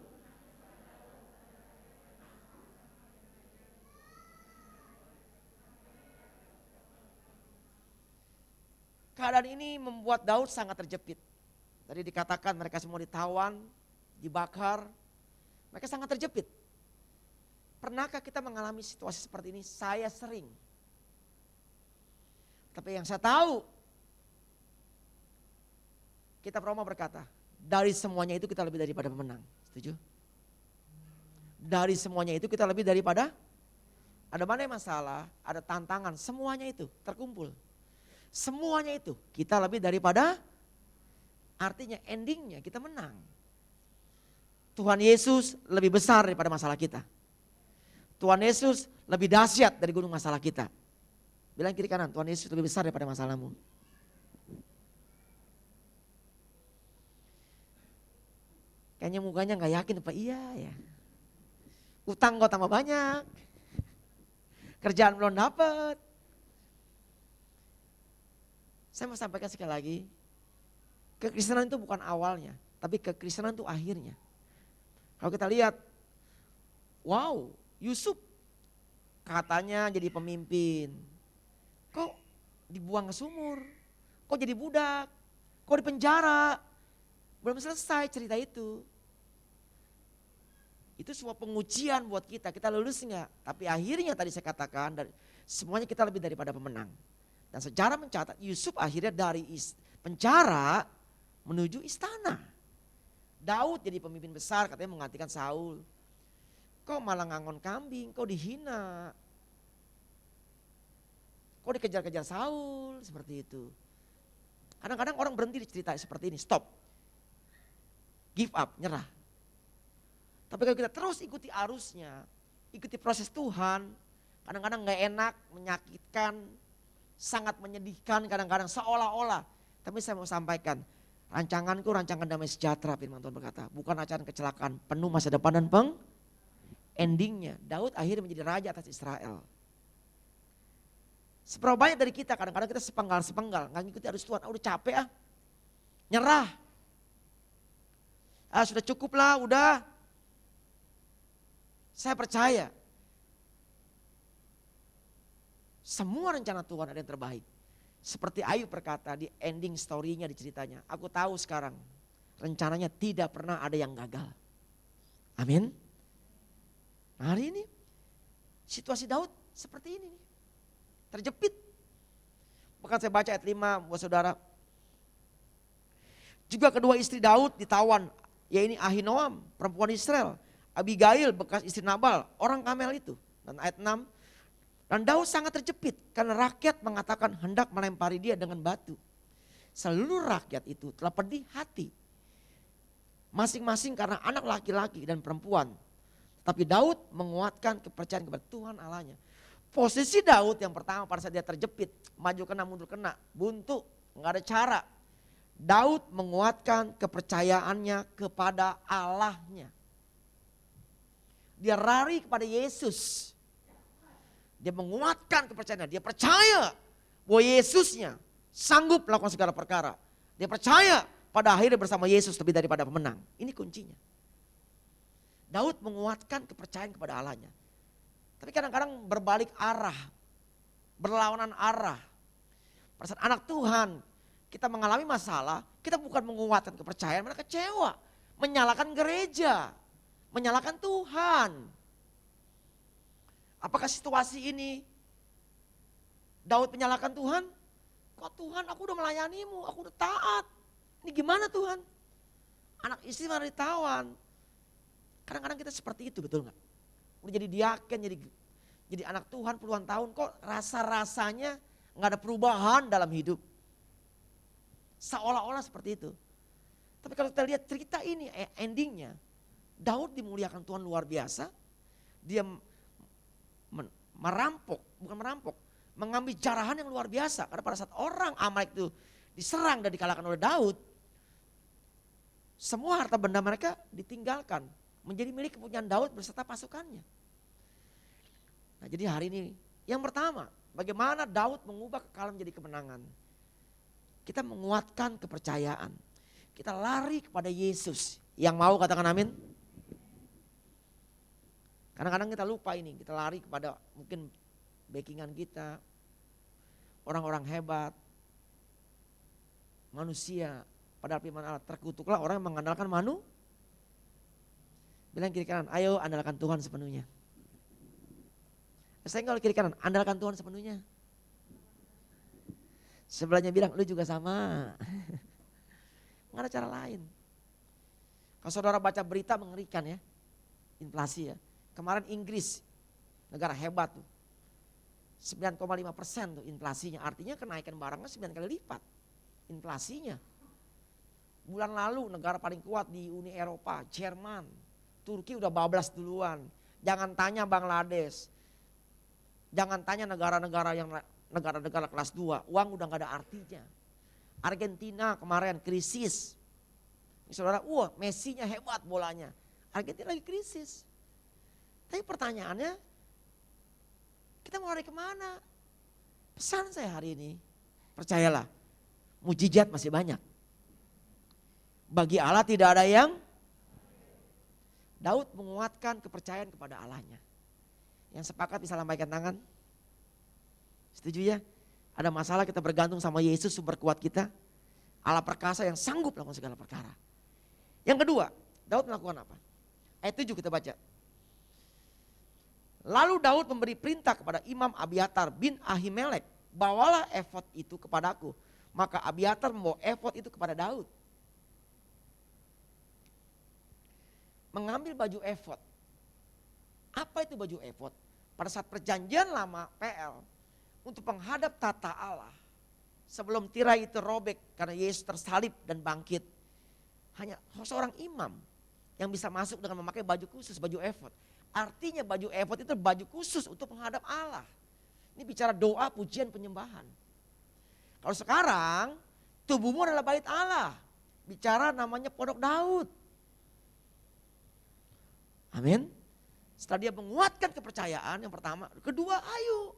keadaan ini membuat Daud sangat terjepit. Tadi dikatakan mereka semua ditawan, dibakar. Mereka sangat terjepit. Pernahkah kita mengalami situasi seperti ini? Saya sering. Tapi yang saya tahu, kita Roma berkata, dari semuanya itu kita lebih daripada pemenang. Setuju? Dari semuanya itu kita lebih daripada, ada mana yang masalah, ada tantangan, semuanya itu terkumpul. Semuanya itu kita lebih daripada, artinya endingnya kita menang. Tuhan Yesus lebih besar daripada masalah kita. Tuhan Yesus lebih dahsyat dari gunung masalah kita. Bilang kiri kanan, Tuhan Yesus lebih besar daripada masalahmu. Kayaknya mukanya gak yakin apa iya ya. Utang kok tambah banyak. Kerjaan belum dapat. Saya mau sampaikan sekali lagi. Kekristenan itu bukan awalnya, tapi kekristenan itu akhirnya. Kalau kita lihat, wow, Yusuf katanya jadi pemimpin. Kok dibuang ke sumur? Kok jadi budak? Kok di penjara? Belum selesai cerita itu. Itu sebuah pengujian buat kita. Kita lulus enggak? Tapi akhirnya tadi saya katakan, semuanya kita lebih daripada pemenang. Dan sejarah mencatat Yusuf akhirnya dari penjara menuju istana. Daud jadi pemimpin besar, katanya menggantikan Saul. Kau malah ngangon kambing, kau dihina. Kau dikejar-kejar Saul, seperti itu. Kadang-kadang orang berhenti di cerita seperti ini, stop. Give up, nyerah. Tapi kalau kita terus ikuti arusnya, ikuti proses Tuhan, kadang-kadang gak enak, menyakitkan, sangat menyedihkan kadang-kadang seolah-olah. Tapi saya mau sampaikan, rancanganku rancangan damai sejahtera, firman Tuhan berkata. Bukan rancangan kecelakaan, penuh masa depan dan endingnya. Daud akhirnya menjadi raja atas Israel. Seberapa banyak dari kita, kadang-kadang kita sepenggal-sepenggal, gak ngikuti arus Tuhan, udah capek nyerah. Sudah cukup lah, udah. Saya percaya semua rencana Tuhan ada yang terbaik. Seperti Ayub berkata di ending story-nya di ceritanya. Aku tahu sekarang rencananya tidak pernah ada yang gagal. Amin. Nah, hari ini situasi Daud seperti ini nih. Terjepit. Bahkan saya baca ayat 5 buat saudara. Juga kedua istri Daud ditawan, yaitu Ahinoam, perempuan Israel. Abigail bekas istri Nabal, orang Kamel itu. Dan ayat 6, dan Daud sangat terjepit karena rakyat mengatakan hendak melempari dia dengan batu. Seluruh rakyat itu telah pedih hati. Masing-masing karena anak laki-laki dan perempuan. Tapi Daud menguatkan kepercayaan kepada Tuhan Allahnya. Posisi Daud yang pertama pada saat dia terjepit, maju kena mundur kena, buntu, nggak ada cara. Daud menguatkan kepercayaannya kepada Allahnya. Dia lari kepada Yesus. Dia menguatkan kepercayaannya. Dia percaya bahwa Yesusnya sanggup melakukan segala perkara. Dia percaya pada akhirnya bersama Yesus lebih daripada pemenang. Ini kuncinya. Daud menguatkan kepercayaan kepada Allahnya. Tapi kadang-kadang berbalik arah. Berlawanan arah. Pada saat anak Tuhan kita mengalami masalah, kita bukan menguatkan kepercayaan, mereka kecewa. Menyalahkan gereja. Menyalahkan Tuhan. Apakah situasi ini Daud menyalahkan Tuhan? Kok Tuhan, aku udah melayanimu, aku udah taat. Ini gimana Tuhan? Anak istri malah ditawan. Kadang-kadang kita seperti itu, betul gak? Udah jadi diaken, jadi anak Tuhan puluhan tahun, kok rasa-rasanya gak ada perubahan dalam hidup. Seolah-olah seperti itu. Tapi kalau kita lihat cerita ini, endingnya, Daud dimuliakan Tuhan luar biasa. Dia mengambil jarahan yang luar biasa. Karena pada saat orang Amalek itu diserang dan dikalahkan oleh Daud, semua harta benda mereka ditinggalkan. Menjadi milik kepunyaan Daud beserta pasukannya. Nah, jadi hari ini yang pertama, bagaimana Daud mengubah kekalahan menjadi kemenangan. Kita menguatkan kepercayaan. Kita lari kepada Yesus. Yang mau katakan amin. Kadang-kadang kita lupa ini, kita lari kepada mungkin backingan kita, orang-orang hebat, manusia. Padahal firman Allah, terkutuklah orang yang mengandalkan bilang kiri kanan, ayo andalkan Tuhan sepenuhnya. Saya kalau kiri kanan, andalkan Tuhan sepenuhnya. Sebelahnya bilang, lu juga sama. Nggak ada cara lain. Kalau saudara baca berita mengerikan ya, inflasi ya. Kemarin Inggris, negara hebat tuh. 9,5% tuh inflasinya, artinya kenaikan barangnya 9 kali lipat inflasinya. Bulan lalu negara paling kuat di Uni Eropa, Jerman, Turki udah bablas duluan. Jangan tanya Bangladesh, jangan tanya negara-negara yang negara-negara kelas 2, uang udah gak ada artinya. Argentina kemarin krisis. Saudara, Messi-nya hebat bolanya. Argentina lagi krisis. Tapi pertanyaannya, kita mau lari kemana? Pesan saya hari ini, percayalah, mujizat masih banyak. Bagi Allah tidak ada yang. Daud menguatkan kepercayaan kepada Allahnya. Yang sepakat bisa lambaikan tangan. Setuju ya? Ada masalah kita bergantung sama Yesus sumber kuat kita. Allah perkasa yang sanggup melakukan segala perkara. Yang kedua, Daud melakukan apa? Ayat 7 kita baca. Lalu Daud memberi perintah kepada Imam Abiatar bin Ahimelek, bawalah efod itu kepadaku. Maka Abiatar membawa efod itu kepada Daud. Mengambil baju efod. Apa itu baju efod? Pada saat perjanjian lama PL, untuk menghadap tata Allah. Sebelum tirai itu robek karena Yesus tersalib dan bangkit. Hanya seorang imam yang bisa masuk dengan memakai baju khusus, baju efod. Artinya baju efod itu baju khusus untuk menghadap Allah. Ini bicara doa, pujian, penyembahan. Kalau sekarang tubuhmu adalah bait Allah. Bicara namanya pondok Daud. Amin. Setelah dia menguatkan kepercayaan yang pertama. Kedua, ayo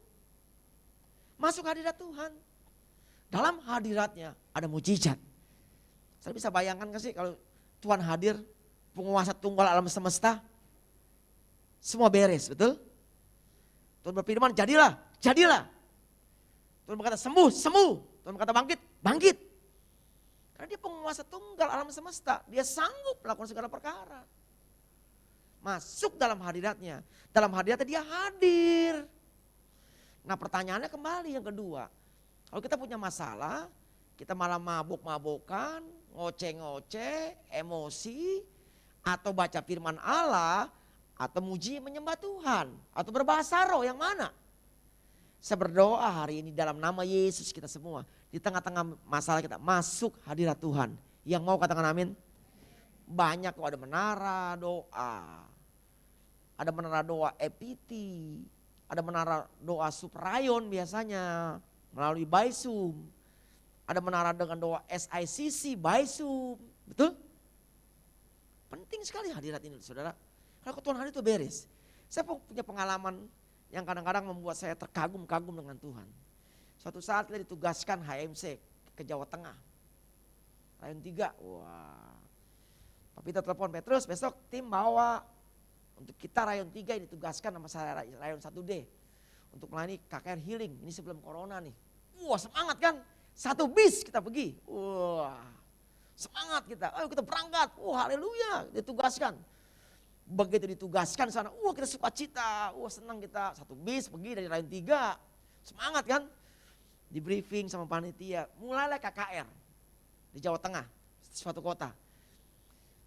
masuk hadirat Tuhan. Dalam hadiratnya ada mujizat. Saya bisa bayangkan gak sih kalau Tuhan hadir, penguasa tunggal alam semesta. Semua beres, betul? Tuhan berfirman, jadilah, jadilah. Tuhan berkata sembuh, sembuh. Tuhan berkata bangkit, bangkit. Karena dia penguasa tunggal alam semesta. Dia sanggup melakukan segala perkara. Masuk dalam hadiratnya. Dalam hadiratnya dia hadir. Nah pertanyaannya kembali yang kedua. Kalau kita punya masalah, kita malah mabuk-mabukan, ngoceh-ngoceh, emosi, atau baca firman Allah, atau muji menyembah Tuhan, atau berbahasa roh, yang mana? Saya berdoa hari ini dalam nama Yesus kita semua, di tengah-tengah masalah kita, masuk hadirat Tuhan. Yang mau katakan amin? Banyak kok, ada menara doa, ada menara doa EPT, ada menara doa Suprayon biasanya, melalui Baisum. Ada menara dengan doa SICC, Baisum, betul? Penting sekali hadirat ini saudara. Kalau Tuhan hadir itu beres. Saya punya pengalaman yang kadang-kadang membuat saya terkagum-kagum dengan Tuhan. Suatu saat kita ditugaskan HMC ke Jawa Tengah. Rayon 3, wah. Pak Peter telepon, Petrus besok tim bawa untuk kita Rayon 3 yang ditugaskan sama saya Rayon 1D. Untuk melayani KKR Healing, ini sebelum corona nih. Wah semangat kan, satu bis kita pergi. Wah semangat kita, ayo kita berangkat, wah haleluya ditugaskan. Begitu ditugaskan sana, wah kita sukacita, wah senang kita. Satu bis pergi dari Rayon 3, semangat kan. Di briefing sama panitia, mulailah KKR di Jawa Tengah, suatu kota.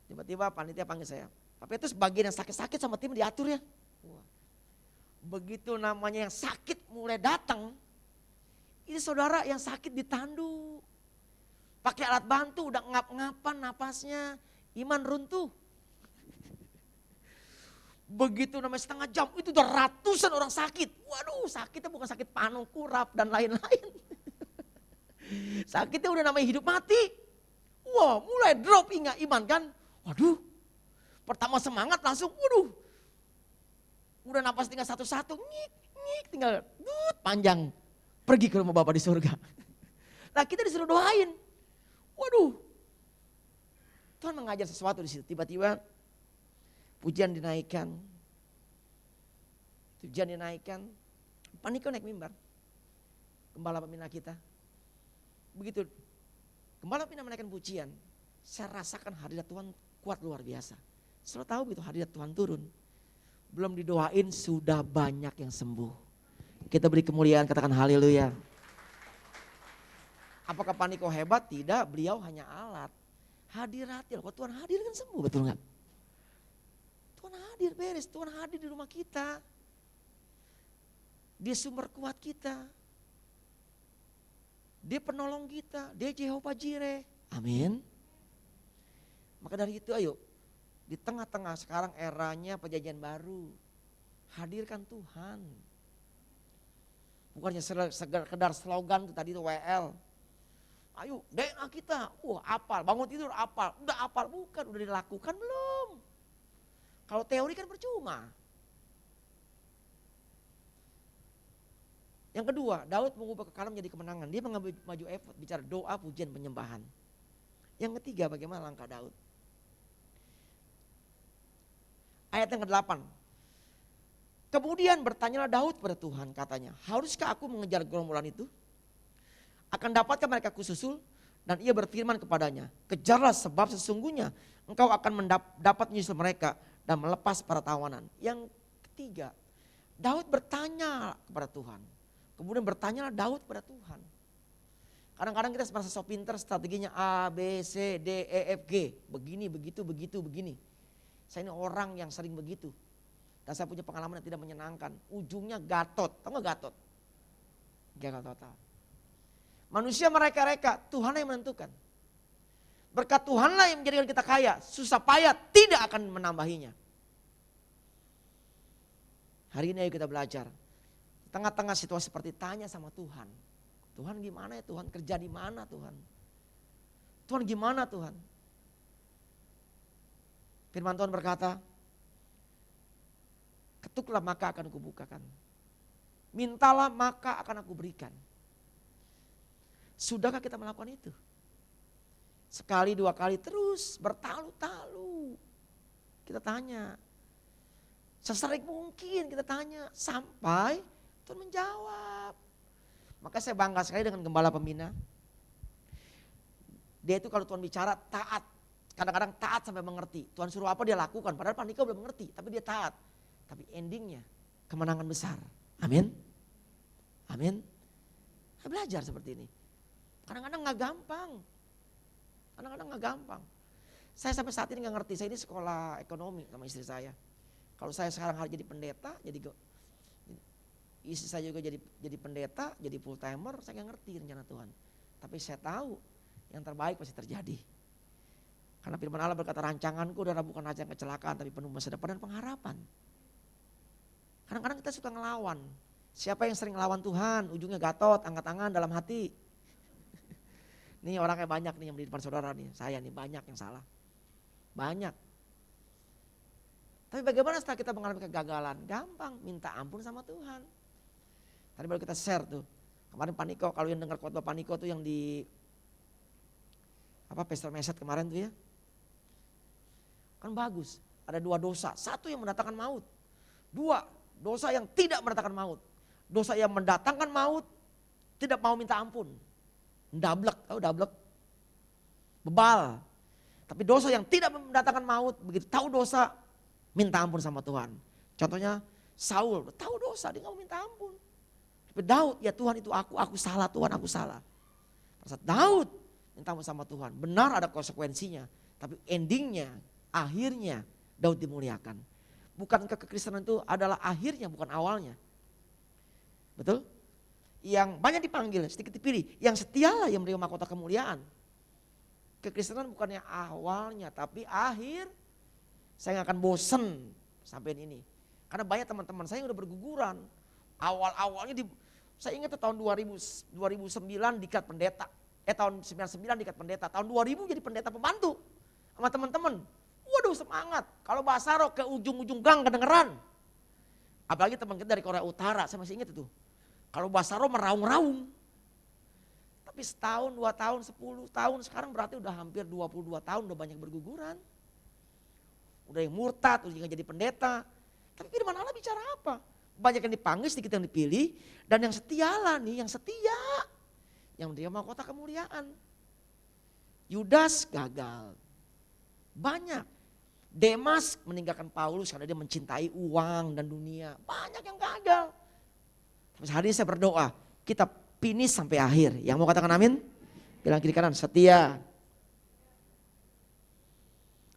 Tiba-tiba panitia panggil saya, tapi itu sebagian yang sakit-sakit sama tim diatur ya. Wah. Begitu namanya yang sakit mulai datang, ini saudara yang sakit ditandu. Pakai alat bantu, udah ngap-ngapan napasnya, iman runtuh. Begitu namanya setengah jam, itu udah ratusan orang sakit. Waduh sakitnya bukan sakit panung, kurap dan lain-lain. Sakitnya udah namanya hidup mati. Wah mulai drop iman kan. Waduh pertama semangat langsung waduh. Udah napas tinggal satu-satu, nyik, tinggal panjang. Pergi ke rumah Bapa di surga. Nah kita disuruh doain. Waduh Tuhan mengajar sesuatu di situ. Tiba-tiba pujian dinaikkan. Pujian dinaikkan. Paniko naik mimbar. Gembala pembina kita. Begitu gembala pembina menaikkan pujian. Saya rasakan hadirat Tuhan kuat luar biasa. Selalu tahu begitu hadirat Tuhan turun. Belum didoain sudah banyak yang sembuh. Kita beri kemuliaan, katakan haleluya. Apakah Paniko hebat? Tidak, beliau hanya alat. Hadiratnya, kalau Tuhan hadir kan sembuh, betul nggak? Tuhan hadir beres, Tuhan hadir di rumah kita. Dia sumber kuat kita. Dia penolong kita, dia Jehovah Jireh. Amin. Maka dari itu ayo, di tengah-tengah sekarang eranya perjanjian baru. Hadirkan Tuhan. Bukannya sekedar slogan itu tadi itu WL. Ayo DNA kita, apal, bangun tidur apal. Udah apal, bukan, udah dilakukan belum. Kalau teori kan percuma. Yang kedua, Daud mengubah kekalahan menjadi kemenangan. Dia mengambil maju efod, bicara doa, pujian, penyembahan. Yang ketiga, bagaimana langkah Daud? Ayat yang ke-8. Kemudian bertanyalah Daud kepada Tuhan, katanya, haruskah aku mengejar gerombolan itu? Akan dapatkah mereka kususul? Dan ia berfirman kepadanya, kejarlah sebab sesungguhnya engkau akan dapat menyusul mereka dan melepas para tawanan. Yang ketiga, Daud bertanya kepada Tuhan. Kemudian bertanyalah Daud kepada Tuhan. Kadang-kadang kita merasa so pinter, strateginya A, B, C, D, E, F, G. Begini, begitu, begitu, begini. Saya ini orang yang sering begitu. Dan saya punya pengalaman yang tidak menyenangkan. Ujungnya Gatot, tahu gak Gatot? Gagal total. Manusia mereka-reka, Tuhan yang menentukan. Berkat Tuhanlah yang menjadikan kita kaya. Susah payah tidak akan menambahinya. Hari ini ayo kita belajar. Di tengah-tengah situasi seperti tanya sama Tuhan. Tuhan gimana ya Tuhan? Kerja di mana Tuhan? Tuhan gimana Tuhan? Firman Tuhan berkata, ketuklah maka akan kubukakan. Mintalah maka akan aku berikan. Sudahkah kita melakukan itu? Sekali, dua kali, terus bertalu-talu. Kita tanya. Sesering mungkin kita tanya. Sampai Tuhan menjawab. Maka saya bangga sekali dengan gembala pembina. Dia itu kalau Tuhan bicara taat. Kadang-kadang taat sampai mengerti. Tuhan suruh apa dia lakukan. Padahal Paniko belum mengerti. Tapi dia taat. Tapi endingnya kemenangan besar. Amin. Amin. Saya belajar seperti ini. Kadang-kadang gak gampang. Kadang-kadang gak gampang. Saya sampai saat ini gak ngerti. Saya ini sekolah ekonomi sama istri saya. Kalau saya sekarang harus jadi pendeta. Istri saya juga jadi pendeta, jadi full timer, saya gak ngerti rencana Tuhan. Tapi saya tahu yang terbaik pasti terjadi. Karena firman Allah berkata, rancanganku adalah bukan rancangan kecelakaan, tapi penuh masa depan dan pengharapan. Kadang-kadang kita suka ngelawan. Siapa yang sering ngelawan Tuhan, ujungnya Gatot, angkat tangan dalam hati. Nih orangnya banyak nih yang di depan saudara nih, saya nih banyak yang salah. Banyak. Tapi bagaimana setelah kita mengalami kegagalan? Gampang, minta ampun sama Tuhan. Tadi baru kita share tuh. Kemarin Paniko, kalau yang dengar khotbah Paniko tuh yang di Pastor Meset kemarin tuh ya. Kan bagus. Ada dua dosa. Satu yang mendatangkan maut. Dua, dosa yang tidak mendatangkan maut. Dosa yang mendatangkan maut tidak mau minta ampun. Dablek, tahu dablek? Bebal. Tapi dosa yang tidak mendatangkan maut, begitu tahu dosa, minta ampun sama Tuhan. Contohnya Saul, tahu dosa, dia gak mau minta ampun. Tapi Daud, ya Tuhan itu aku salah Tuhan, aku salah. Pada saat Daud minta ampun sama Tuhan, benar ada konsekuensinya. Tapi endingnya, akhirnya Daud dimuliakan. Bukankah kekristenan itu adalah akhirnya, bukan awalnya. Betul? Yang banyak dipanggil, sedikit dipilih. Yang setialah yang menerima mahkota kemuliaan. Kekristenan bukannya awalnya, tapi akhir. Saya gak akan bosen sampai ini. Karena banyak teman-teman saya yang udah berguguran. Awal-awalnya, saya ingat tahun 2009 diikat pendeta. Tahun 99 diikat pendeta. Tahun 2000 jadi pendeta pembantu. Sama teman-teman. Waduh semangat. Kalau bahasa roh ke ujung-ujung gang kedengeran. Apalagi teman kita dari Korea Utara, saya masih ingat itu. Kalau bahasa roh meraung-raung. Tapi setahun, 2 tahun, 10 tahun, sekarang berarti udah hampir 22 tahun udah banyak berguguran. Udah yang murtad, udah jadi pendeta. Tapi firman Allah bicara apa? Banyak yang dipanggil, sedikit yang dipilih. Dan yang setialah nih, yang setia. Yang dia mahkota kemuliaan. Yudas gagal. Banyak. Demas meninggalkan Paulus karena dia mencintai uang dan dunia. Banyak yang gagal. Tapi hari ini saya berdoa, kita finish sampai akhir. Yang mau katakan amin? Bilang kiri kanan, setia.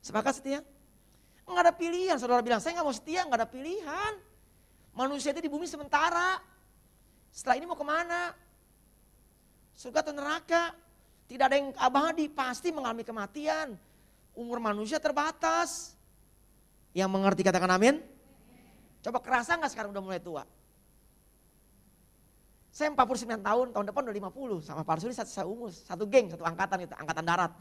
Sepakat setia? Enggak ada pilihan, saudara bilang, saya gak mau setia, gak ada pilihan. Manusia itu di bumi sementara. Setelah ini mau kemana? Surga atau neraka? Tidak ada yang abadi, pasti mengalami kematian. Umur manusia terbatas. Yang mengerti katakan amin? Coba kerasa gak sekarang udah mulai tua? Saya 49 tahun, tahun depan udah 50. Sama Pak Suli saya umur, satu geng, satu angkatan itu, angkatan darat.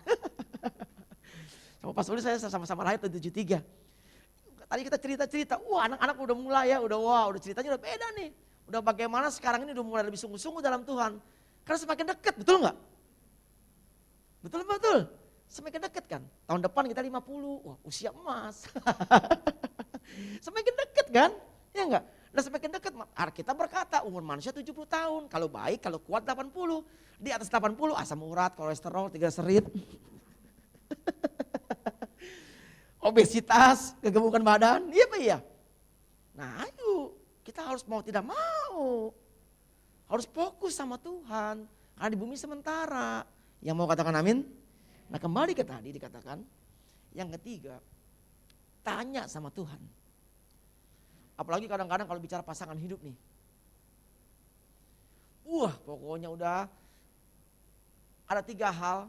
Sama Pak Suli saya sama-sama lahir tahun 73. Tadi kita cerita-cerita, wah anak-anak udah mulai ya, udah ceritanya udah beda nih. Udah bagaimana sekarang ini udah mulai lebih sungguh-sungguh dalam Tuhan. Karena semakin dekat, betul gak? Betul. Semakin dekat kan. Tahun depan kita 50, wah usia emas. Semakin dekat kan, ya enggak? Nah semakin dekat, kita berkata umur manusia 70 tahun. Kalau baik, kalau kuat 80. Di atas 80 asam urat, kolesterol, triglycerid. Obesitas, kegemukan badan, iya Pak iya. Nah ayo, kita harus mau tidak mau. Harus fokus sama Tuhan. Karena di bumi sementara. Yang mau katakan amin? Nah kembali ke tadi dikatakan. Yang ketiga, tanya sama Tuhan. Apalagi kadang-kadang kalau bicara pasangan hidup nih. Pokoknya udah ada 3 hal.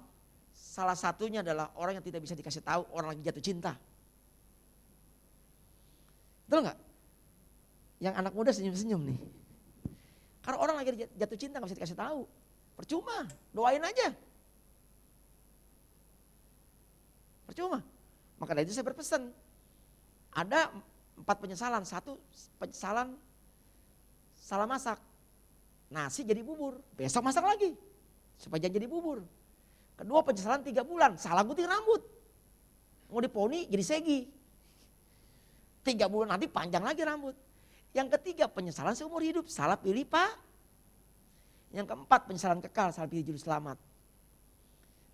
Salah satunya adalah orang yang tidak bisa dikasih tahu, orang lagi jatuh cinta. Betul nggak? Yang anak muda senyum-senyum nih. Karena orang lagi jatuh cinta gak bisa dikasih tahu. Percuma, doain aja. Percuma. Maka dari itu saya berpesan. Ada 4 penyesalan. 1 penyesalan salah masak. Nasi jadi bubur. Besok masak lagi. Supaya jangan jadi bubur. Kedua penyesalan 3 bulan. Salah gunting rambut. Mau diponi jadi segi. 3 bulan nanti panjang lagi rambut. Yang ketiga penyesalan seumur hidup. Salah pilih Pak. Yang keempat penyesalan kekal. Salah pilih juru selamat.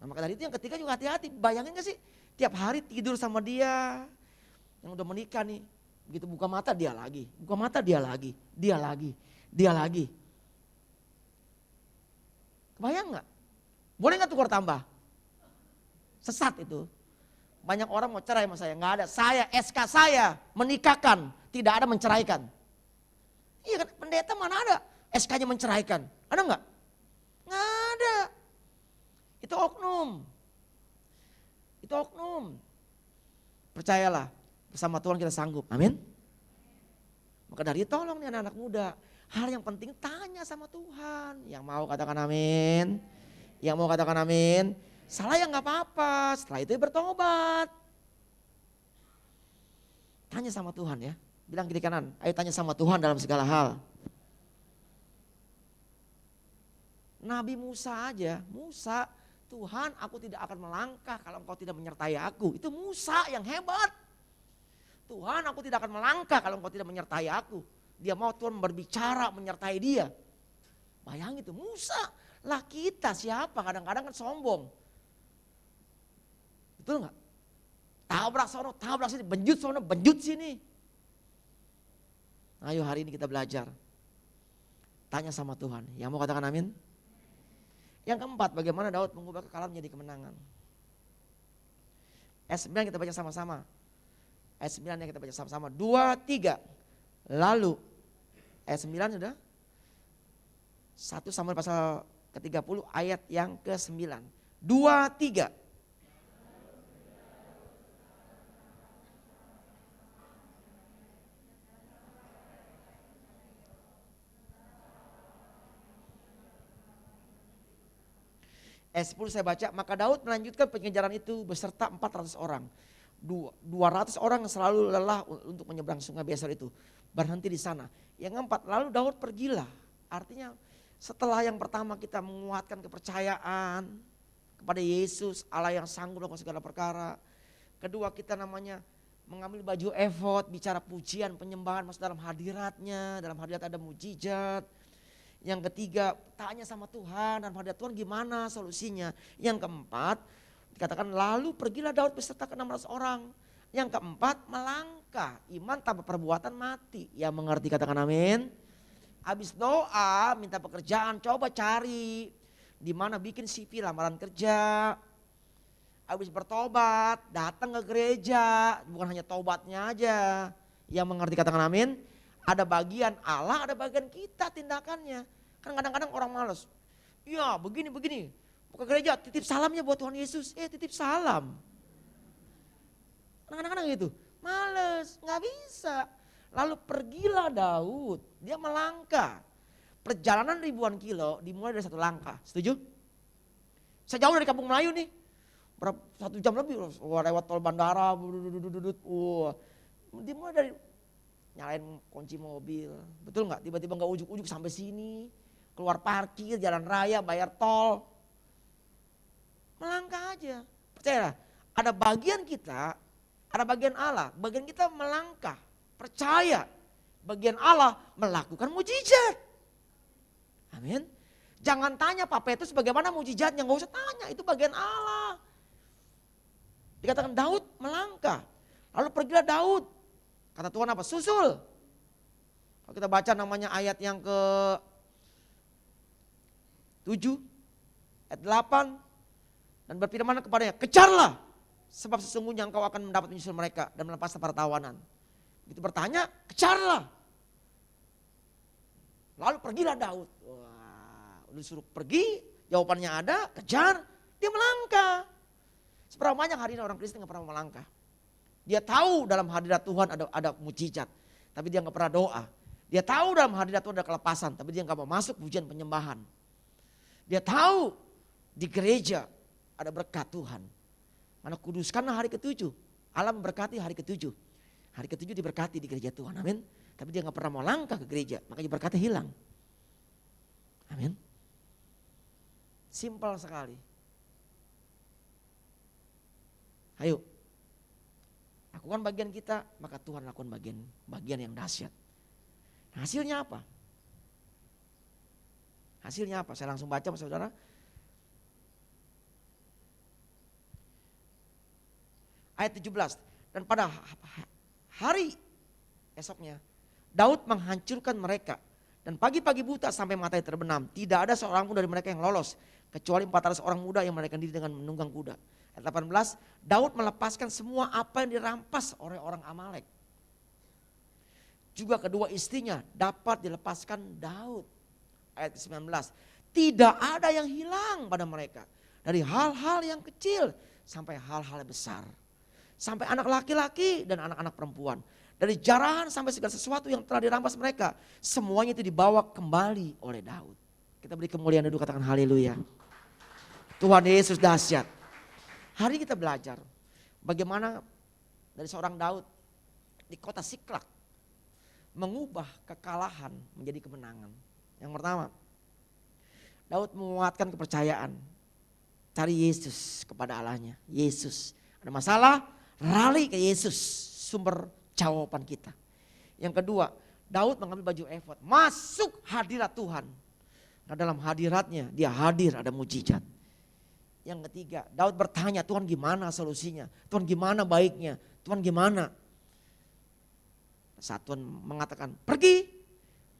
Nah maka dari itu yang ketiga juga hati-hati. Bayangin gak sih? Tiap hari tidur sama dia. Yang udah menikah nih. Begitu buka mata dia lagi. Buka mata dia lagi. Dia lagi. Dia lagi. Kebayang gak? Boleh gak tukar tambah? Sesat itu. Banyak orang mau cerai sama saya. Gak ada. Saya, SK saya menikahkan. Tidak ada menceraikan. Iya kan pendeta mana ada SK-nya menceraikan. Ada gak? Gak ada. Itu oknum. Itu oknum. Percayalah. Bersama Tuhan kita sanggup. Amin. Maka dari itu tolong nih anak-anak muda. Hal yang penting tanya sama Tuhan. Yang mau katakan amin. Yang mau katakan amin. Salah ya gak apa-apa. Setelah itu bertobat. Tanya sama Tuhan ya. Bilang kiri kanan. Ayo tanya sama Tuhan dalam segala hal. Nabi Musa aja. Musa. Tuhan aku tidak akan melangkah kalau engkau tidak menyertai aku. Itu Musa yang hebat. Tuhan aku tidak akan melangkah kalau engkau tidak menyertai aku. Dia mau Tuhan berbicara menyertai dia. Bayangin itu Musa. Lah kita siapa kadang-kadang kan sombong. Betul gak? Tabrak sono, tabrak sini, benjut sono, benjut sini. Ayo hari ini kita belajar. Tanya sama Tuhan. Yang mau katakan amin? Yang keempat, bagaimana Daud mengubah kekalahan menjadi kemenangan. Ayat 9 kita baca sama-sama. Ayat 9 yang kita baca sama-sama. 2, 3. Lalu, ayat 9 sudah. 1 Samuel pasal ke-30 ayat yang ke-9. 2, 3. Ayat 10 saya baca, maka Daud melanjutkan pengejaran itu beserta 400 orang. 200 orang yang selalu lelah untuk menyeberang sungai Besor itu. Berhenti di sana. Yang keempat, lalu Daud pergilah. Artinya setelah yang pertama kita menguatkan kepercayaan kepada Yesus, Allah yang sanggup melakukan segala perkara. Kedua kita namanya mengambil baju efod, bicara pujian, penyembahan masuk dalam hadiratnya. Dalam hadirat ada mujizat. Yang ketiga, tanya sama Tuhan dan pada Tuhan gimana solusinya. Yang keempat, dikatakan lalu pergilah Daud beserta ke 600 orang. Yang keempat, melangkah. Iman tanpa perbuatan mati. Yang mengerti katakan amin. Habis doa, minta pekerjaan, coba cari. Di mana bikin CV lamaran kerja. Habis bertobat, datang ke gereja. Bukan hanya tobatnya aja. Yang mengerti katakan amin. Ada bagian Allah, ada bagian kita tindakannya. Kan kadang-kadang orang malas. Ya begini. Buka gereja, titip salamnya buat Tuhan Yesus. Titip salam. Kadang-kadang gitu. Males, gak bisa. Lalu pergilah Daud. Dia melangkah. Perjalanan ribuan kilo dimulai dari 1 langkah. Setuju? Saya jauh dari kampung Melayu nih. 1 jam lebih. Lewat tol bandara. Dimulai dari nyalain kunci mobil, betul nggak? Tiba-tiba nggak ujuk-ujuk sampai sini, keluar parkir, jalan raya, bayar tol, melangkah aja. Percayalah, ada bagian kita, ada bagian Allah, bagian kita melangkah, percaya Bagian Allah melakukan mujizat. Amin. Jangan tanya Pak Petrus bagaimana mujizatnya, nggak usah tanya, itu bagian Allah. Dikatakan Daud melangkah, lalu pergilah Daud. Kata Tuhan apa? Susul. Kalau kita baca namanya ayat yang ke 7, ayat 8, dan berfirman kepadanya, kejarlah, sebab sesungguhnya engkau akan mendapat menyusul mereka dan melepaskan para tawanan. Begitu bertanya, kejarlah. Lalu pergilah Daud. Wah, udah disuruh pergi, jawabannya ada, kejar, dia melangkah. Seberapa banyak hari ini orang Kristen gak pernah melangkah. Dia tahu dalam hadirat Tuhan ada mujizat, tapi dia gak pernah doa. Dia tahu dalam hadirat Tuhan ada kelepasan, tapi dia gak mau masuk pujian penyembahan. Dia tahu di gereja ada berkat Tuhan. Mana kuduskanlah hari ke-7. Allah memberkati hari ke-7. Hari ke-7 diberkati di gereja Tuhan, amin. Tapi dia gak pernah mau langkah ke gereja, makanya berkatnya hilang. Amin. Simpel sekali. Ayo, lakukan bagian kita, maka Tuhan lakukan bagian yang dahsyat. Nah, hasilnya apa? Hasilnya apa? Saya langsung baca saudara. Ayat 17. Dan pada hari esoknya, Daud menghancurkan mereka. Dan pagi-pagi buta sampai matahari terbenam. Tidak ada seorang pun dari mereka yang lolos. Kecuali 400 orang muda yang melarikan diri dengan menunggang kuda. Ayat 18, Daud melepaskan semua apa yang dirampas oleh orang Amalek. Juga kedua istrinya dapat dilepaskan Daud. Ayat 19, tidak ada yang hilang pada mereka. Dari hal-hal yang kecil sampai hal-hal yang besar. Sampai anak laki-laki dan anak-anak perempuan. Dari jarahan sampai segala sesuatu yang telah dirampas mereka. Semuanya itu dibawa kembali oleh Daud. Kita beri kemuliaan dulu, katakan haleluya. Tuhan Yesus dahsyat. Hari ini kita belajar bagaimana dari seorang Daud di kota Siklak mengubah kekalahan menjadi kemenangan. Yang pertama, Daud menguatkan kepercayaan. Cari Yesus kepada Allahnya. Yesus, ada masalah, rali ke Yesus, sumber jawaban kita. Yang kedua, Daud mengambil baju efod, masuk hadirat Tuhan. Nah, dalam hadiratnya dia hadir, ada mujizat. Yang ketiga, Daud bertanya, Tuhan gimana solusinya? Tuhan gimana baiknya? Tuhan gimana? Saat Tuhan mengatakan pergi,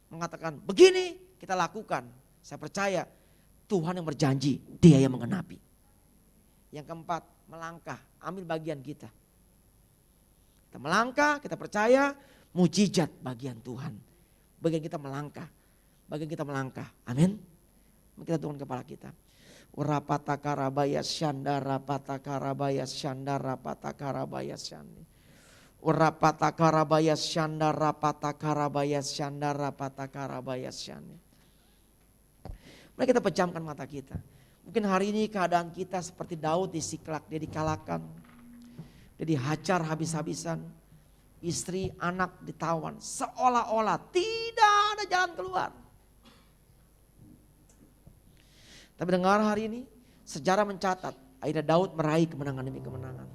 mengatakan begini kita lakukan. Saya percaya Tuhan yang berjanji, Dia yang mengenapi. Yang keempat, melangkah, ambil bagian kita. Kita melangkah, kita percaya mujizat bagian Tuhan. Bagian kita melangkah, bagian kita melangkah. Amin. Kita tundukkan kepala kita. Urapatakarabaya syanda rapatakarabaya syanda rapatakarabaya syanda. Urapatakarabaya syanda rapatakarabaya syanda rapatakarabaya syanda. Mari kita pejamkan mata kita. Mungkin hari ini keadaan kita seperti Daud di Siklak, dia dikalahkan. Dia dihajar habis-habisan. Istri, anak ditawan. Seolah-olah tidak ada jalan keluar. Tapi dengar hari ini, sejarah mencatat, akhirnya Daud meraih kemenangan demi kemenangan.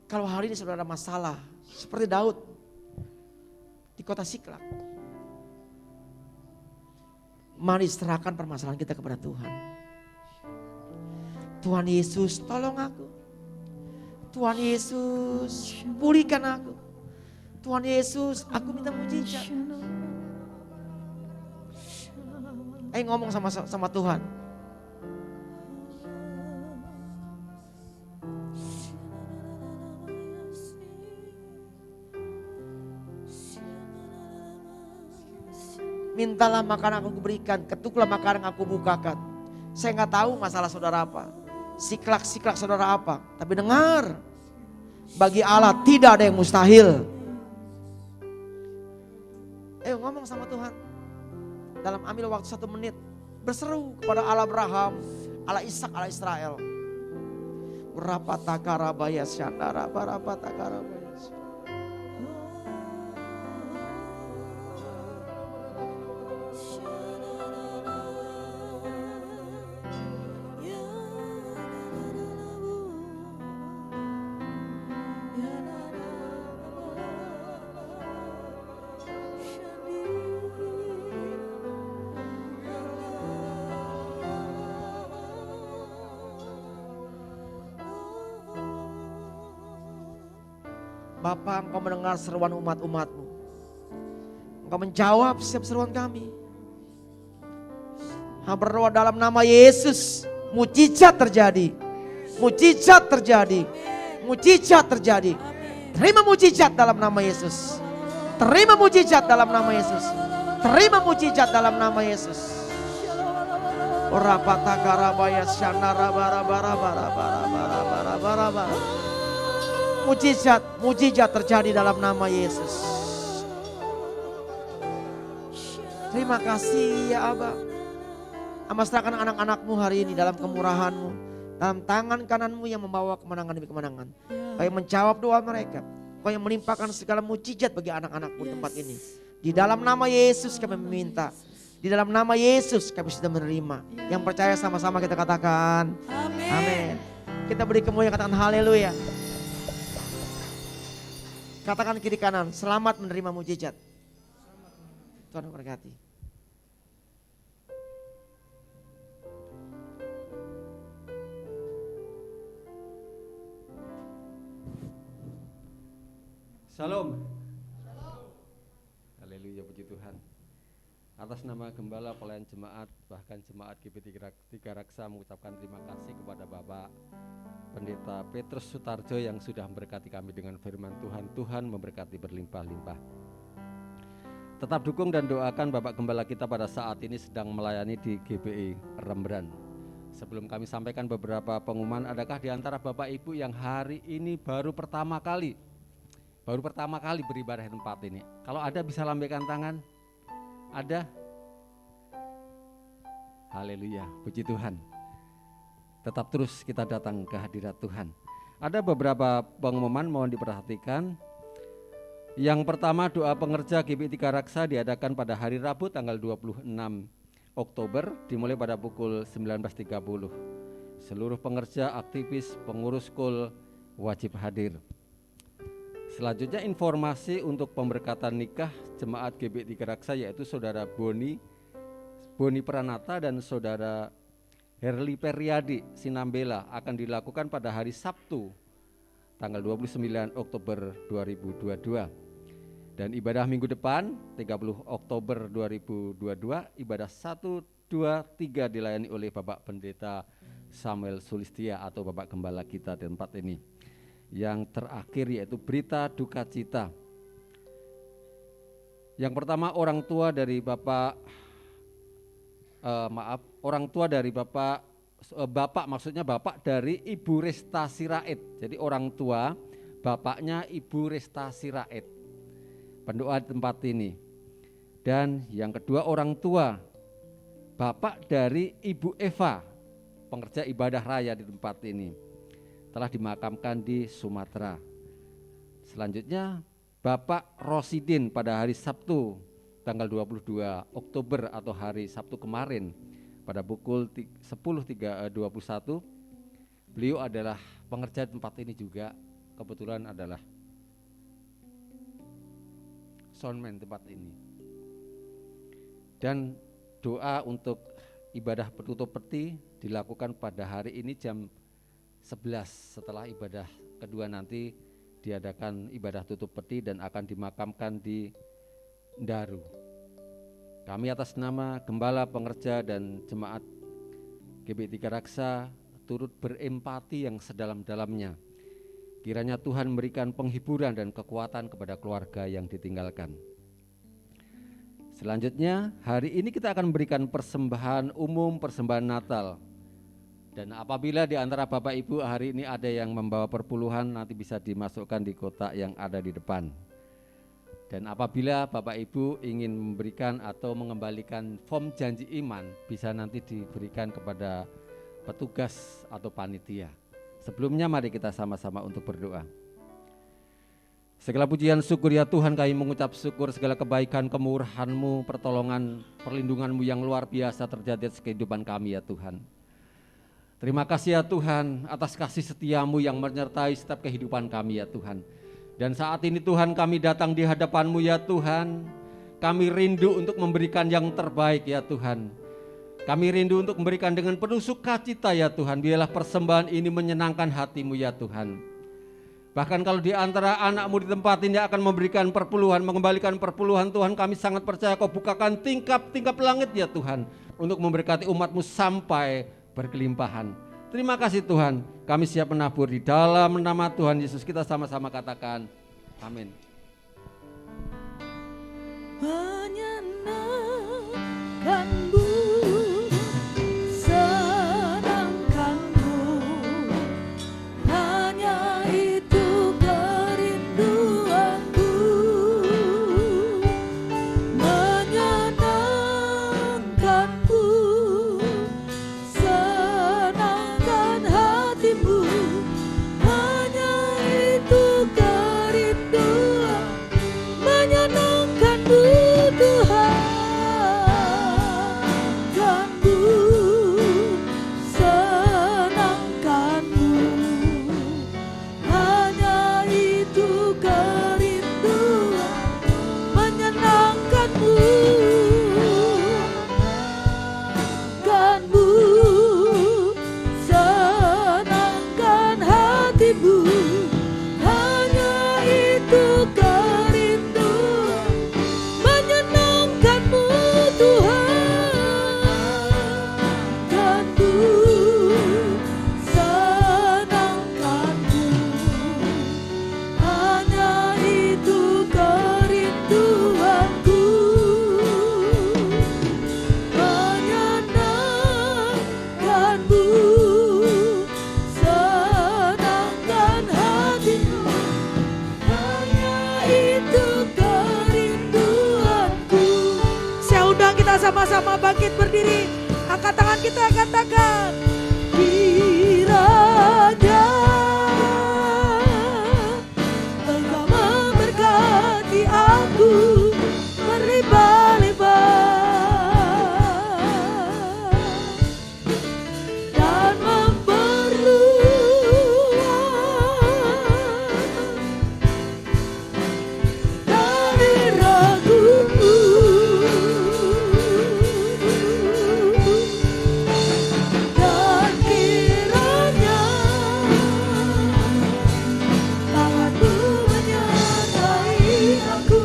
Kalau hari ini saudara ada masalah, seperti Daud di kota Siklak, mari serahkan permasalahan kita kepada Tuhan. Tuhan Yesus, tolong aku. Tuhan Yesus, pulihkan aku. Tuhan Yesus, aku minta mujizat. Ayo ngomong sama Tuhan. Mintalah makanan aku berikan, ketuklah makanan aku bukakan. Saya nggak tahu masalah saudara apa, siklak saudara apa. Tapi dengar, bagi Allah tidak ada yang mustahil. Ayo ngomong sama Tuhan. Dalam ambil waktu 1 menit, berseru kepada Allah Abraham, Allah Ishak, Allah Israel. Rapatakarabaya syandara, rapatakarabaya. Bapa, Engkau mendengar seruan umat-umat-Mu. Engkau menjawab setiap seruan kami. Berdoa dalam nama Yesus, mujizat terjadi. Mujizat terjadi. Mujizat terjadi. Terima mujizat dalam nama Yesus. Terima mujizat dalam nama Yesus. Terima mujizat dalam nama Yesus. Mujizat, mujizat terjadi dalam nama Yesus. Terima kasih ya Aba. Amba serahkan anak-anak-Mu hari ini dalam kemurahan-Mu, dalam tangan kanan-Mu yang membawa kemenangan demi kemenangan. Kau yang menjawab doa mereka, Kau yang melimpahkan segala mujizat bagi anak-anak-Mu di tempat ini. Di dalam nama Yesus kami meminta. Di dalam nama Yesus kami sudah menerima. Yang percaya sama-sama kita katakan amin. Kita beri kemuliaan, katakan haleluya. Katakan kiri kanan, selamat menerima mujizat. Tuhan memberkati. Shalom. Haleluya, puji Tuhan. Atas nama Gembala Pelayan Jemaat, bahkan Jemaat GBI Tiga Raksa mengucapkan terima kasih kepada Bapak Pendeta Petrus Sutarjo yang sudah memberkati kami dengan firman Tuhan. Tuhan memberkati berlimpah-limpah. Tetap dukung dan doakan Bapak Gembala kita pada saat ini sedang melayani di GBI Rembran. Sebelum kami sampaikan beberapa pengumuman, adakah di antara Bapak Ibu yang hari ini baru pertama kali beribadah di tempat ini? Kalau ada bisa lambaikan tangan. Ada? Haleluya, puji Tuhan. Tetap terus kita datang ke hadirat Tuhan. Ada beberapa pengumuman mohon diperhatikan. Yang pertama, doa pengerja GBI Tiga Raksa diadakan pada hari Rabu tanggal 26 Oktober dimulai pada pukul 19.30. Seluruh pengerja, aktivis, pengurus KUL wajib hadir. Selanjutnya informasi untuk pemberkatan nikah Jemaat GBI Tiga Raksa, yaitu Saudara Boni Pranata dan Saudara Herli Periadi Sinambela akan dilakukan pada hari Sabtu tanggal 29 Oktober 2022. Dan ibadah minggu depan 30 Oktober 2022 ibadah 1, 2, 3 dilayani oleh Bapak Pendeta Samuel Sulistia atau Bapak Gembala kita di tempat ini. Yang terakhir yaitu berita duka cita. Yang pertama orang tua dari Bapak dari Ibu Resta Sirait. Jadi orang tua bapaknya Ibu Resta Sirait, pendoa di tempat ini. Dan yang kedua orang tua bapak dari Ibu Eva, pengerja ibadah raya di tempat ini, telah dimakamkan di Sumatera. Selanjutnya Bapak Rosidin pada hari Sabtu tanggal 22 Oktober atau hari Sabtu kemarin pada pukul 10.21. Beliau adalah pengerja tempat ini juga, kebetulan adalah soundman tempat ini. Dan doa untuk ibadah penutup peti dilakukan pada hari ini jam 11 setelah ibadah kedua nanti diadakan ibadah tutup peti dan akan dimakamkan di Ndaru. Kami atas nama Gembala Pengerja dan Jemaat GBI Tiga Raksa turut berempati yang sedalam-dalamnya. Kiranya Tuhan memberikan penghiburan dan kekuatan kepada keluarga yang ditinggalkan. Selanjutnya hari ini kita akan memberikan persembahan umum, persembahan Natal. Dan apabila di antara Bapak Ibu hari ini ada yang membawa perpuluhan, nanti bisa dimasukkan di kotak yang ada di depan. Dan apabila Bapak Ibu ingin memberikan atau mengembalikan form janji iman, bisa nanti diberikan kepada petugas atau panitia. Sebelumnya mari kita sama-sama untuk berdoa. Segala pujian syukur ya Tuhan, kami mengucap syukur segala kebaikan, kemurahan-Mu, pertolongan, perlindungan-Mu yang luar biasa terjadi atas kehidupan kami ya Tuhan. Terima kasih ya Tuhan atas kasih setia-Mu yang menyertai setiap kehidupan kami ya Tuhan. Dan saat ini Tuhan kami datang di hadapan-Mu ya Tuhan. Kami rindu untuk memberikan yang terbaik ya Tuhan. Kami rindu untuk memberikan dengan penuh sukacita ya Tuhan. Biarlah persembahan ini menyenangkan hati-Mu ya Tuhan. Bahkan kalau di antara anak-Mu ditempatin yang akan memberikan perpuluhan, mengembalikan perpuluhan, Tuhan, kami sangat percaya Kau bukakan tingkap-tingkap langit ya Tuhan, untuk memberkati umat-Mu sampai berkelimpahan. Terima kasih Tuhan, kami siap menabur di dalam nama Tuhan Yesus. Kita sama-sama katakan amin. Menyenangkanmu, senangkanmu, hanya itu kerinduanku. Menyenangkanmu, senangkan hatimu, hanya itu kerinduan. Menyenangkanmu Tuhan, kanmu, senangkanmu, hanya itu kerinduan. Menyenangkanmu, kanmu, senangkan hatimu, hanya itu kerinduan. Menyenangkanmu Tuhan, kanmu, senangkanmu, hanya itu kerinduanku. Menyenangkanmu, senangkan hatimu, hanya itu kerinduanku. Saya undang kita sama-sama bangkit berdiri, angkat tangan kita, katakan kiranya Engkau memberkati aku berlimpah-limpah dan memperluas dari raguku. Dan kiranya tanganmu menyertai aku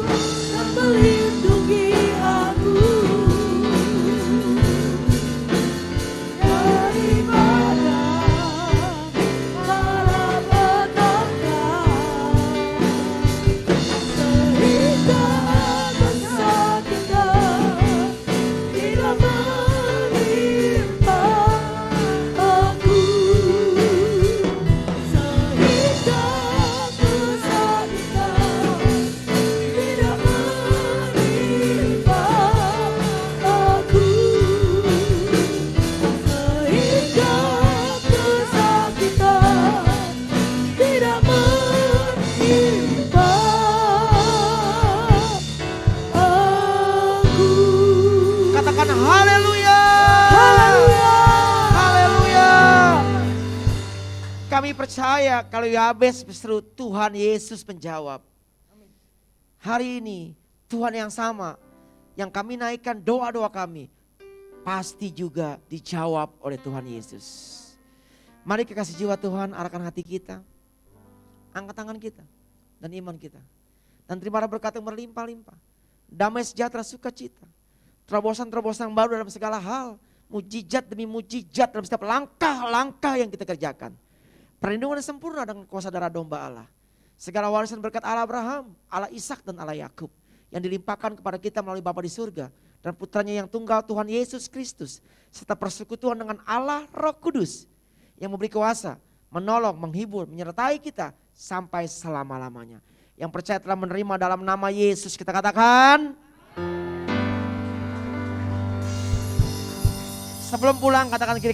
dan melindungi aku daripada malapetaka, sehingga kesakitan tidak menimpa aku, sehingga kesakitan tidak menimpa aku, sehingga kesakitan tidak menimpa aku. Katakan haleluya. Haleluya. Haleluya. Kami percaya kalau Yabes berseru, Tuhan Yesus menjawab. Hari ini Tuhan yang sama yang kami naikkan doa-doa kami pasti juga dijawab oleh Tuhan Yesus. Mari kekasih jiwa Tuhan, arahkan hati kita, angkat tangan kita dan iman kita, dan terimalah berkat yang berlimpah-limpah, damai sejahtera sukacita, terobosan-terobosan baru dalam segala hal, mujizat demi mujizat dalam setiap langkah-langkah yang kita kerjakan. Perlindungan yang sempurna dengan kuasa darah domba Allah. Segala warisan berkat Allah Abraham, Allah Ishak dan Allah Yakub yang dilimpahkan kepada kita melalui Bapa di surga dan putranya yang tunggal Tuhan Yesus Kristus, serta persekutuan dengan Allah Roh Kudus yang memberi kuasa, menolong, menghibur, menyertai kita sampai selama-lamanya. Yang percaya telah menerima dalam nama Yesus, kita katakan. Sebelum pulang katakan kiri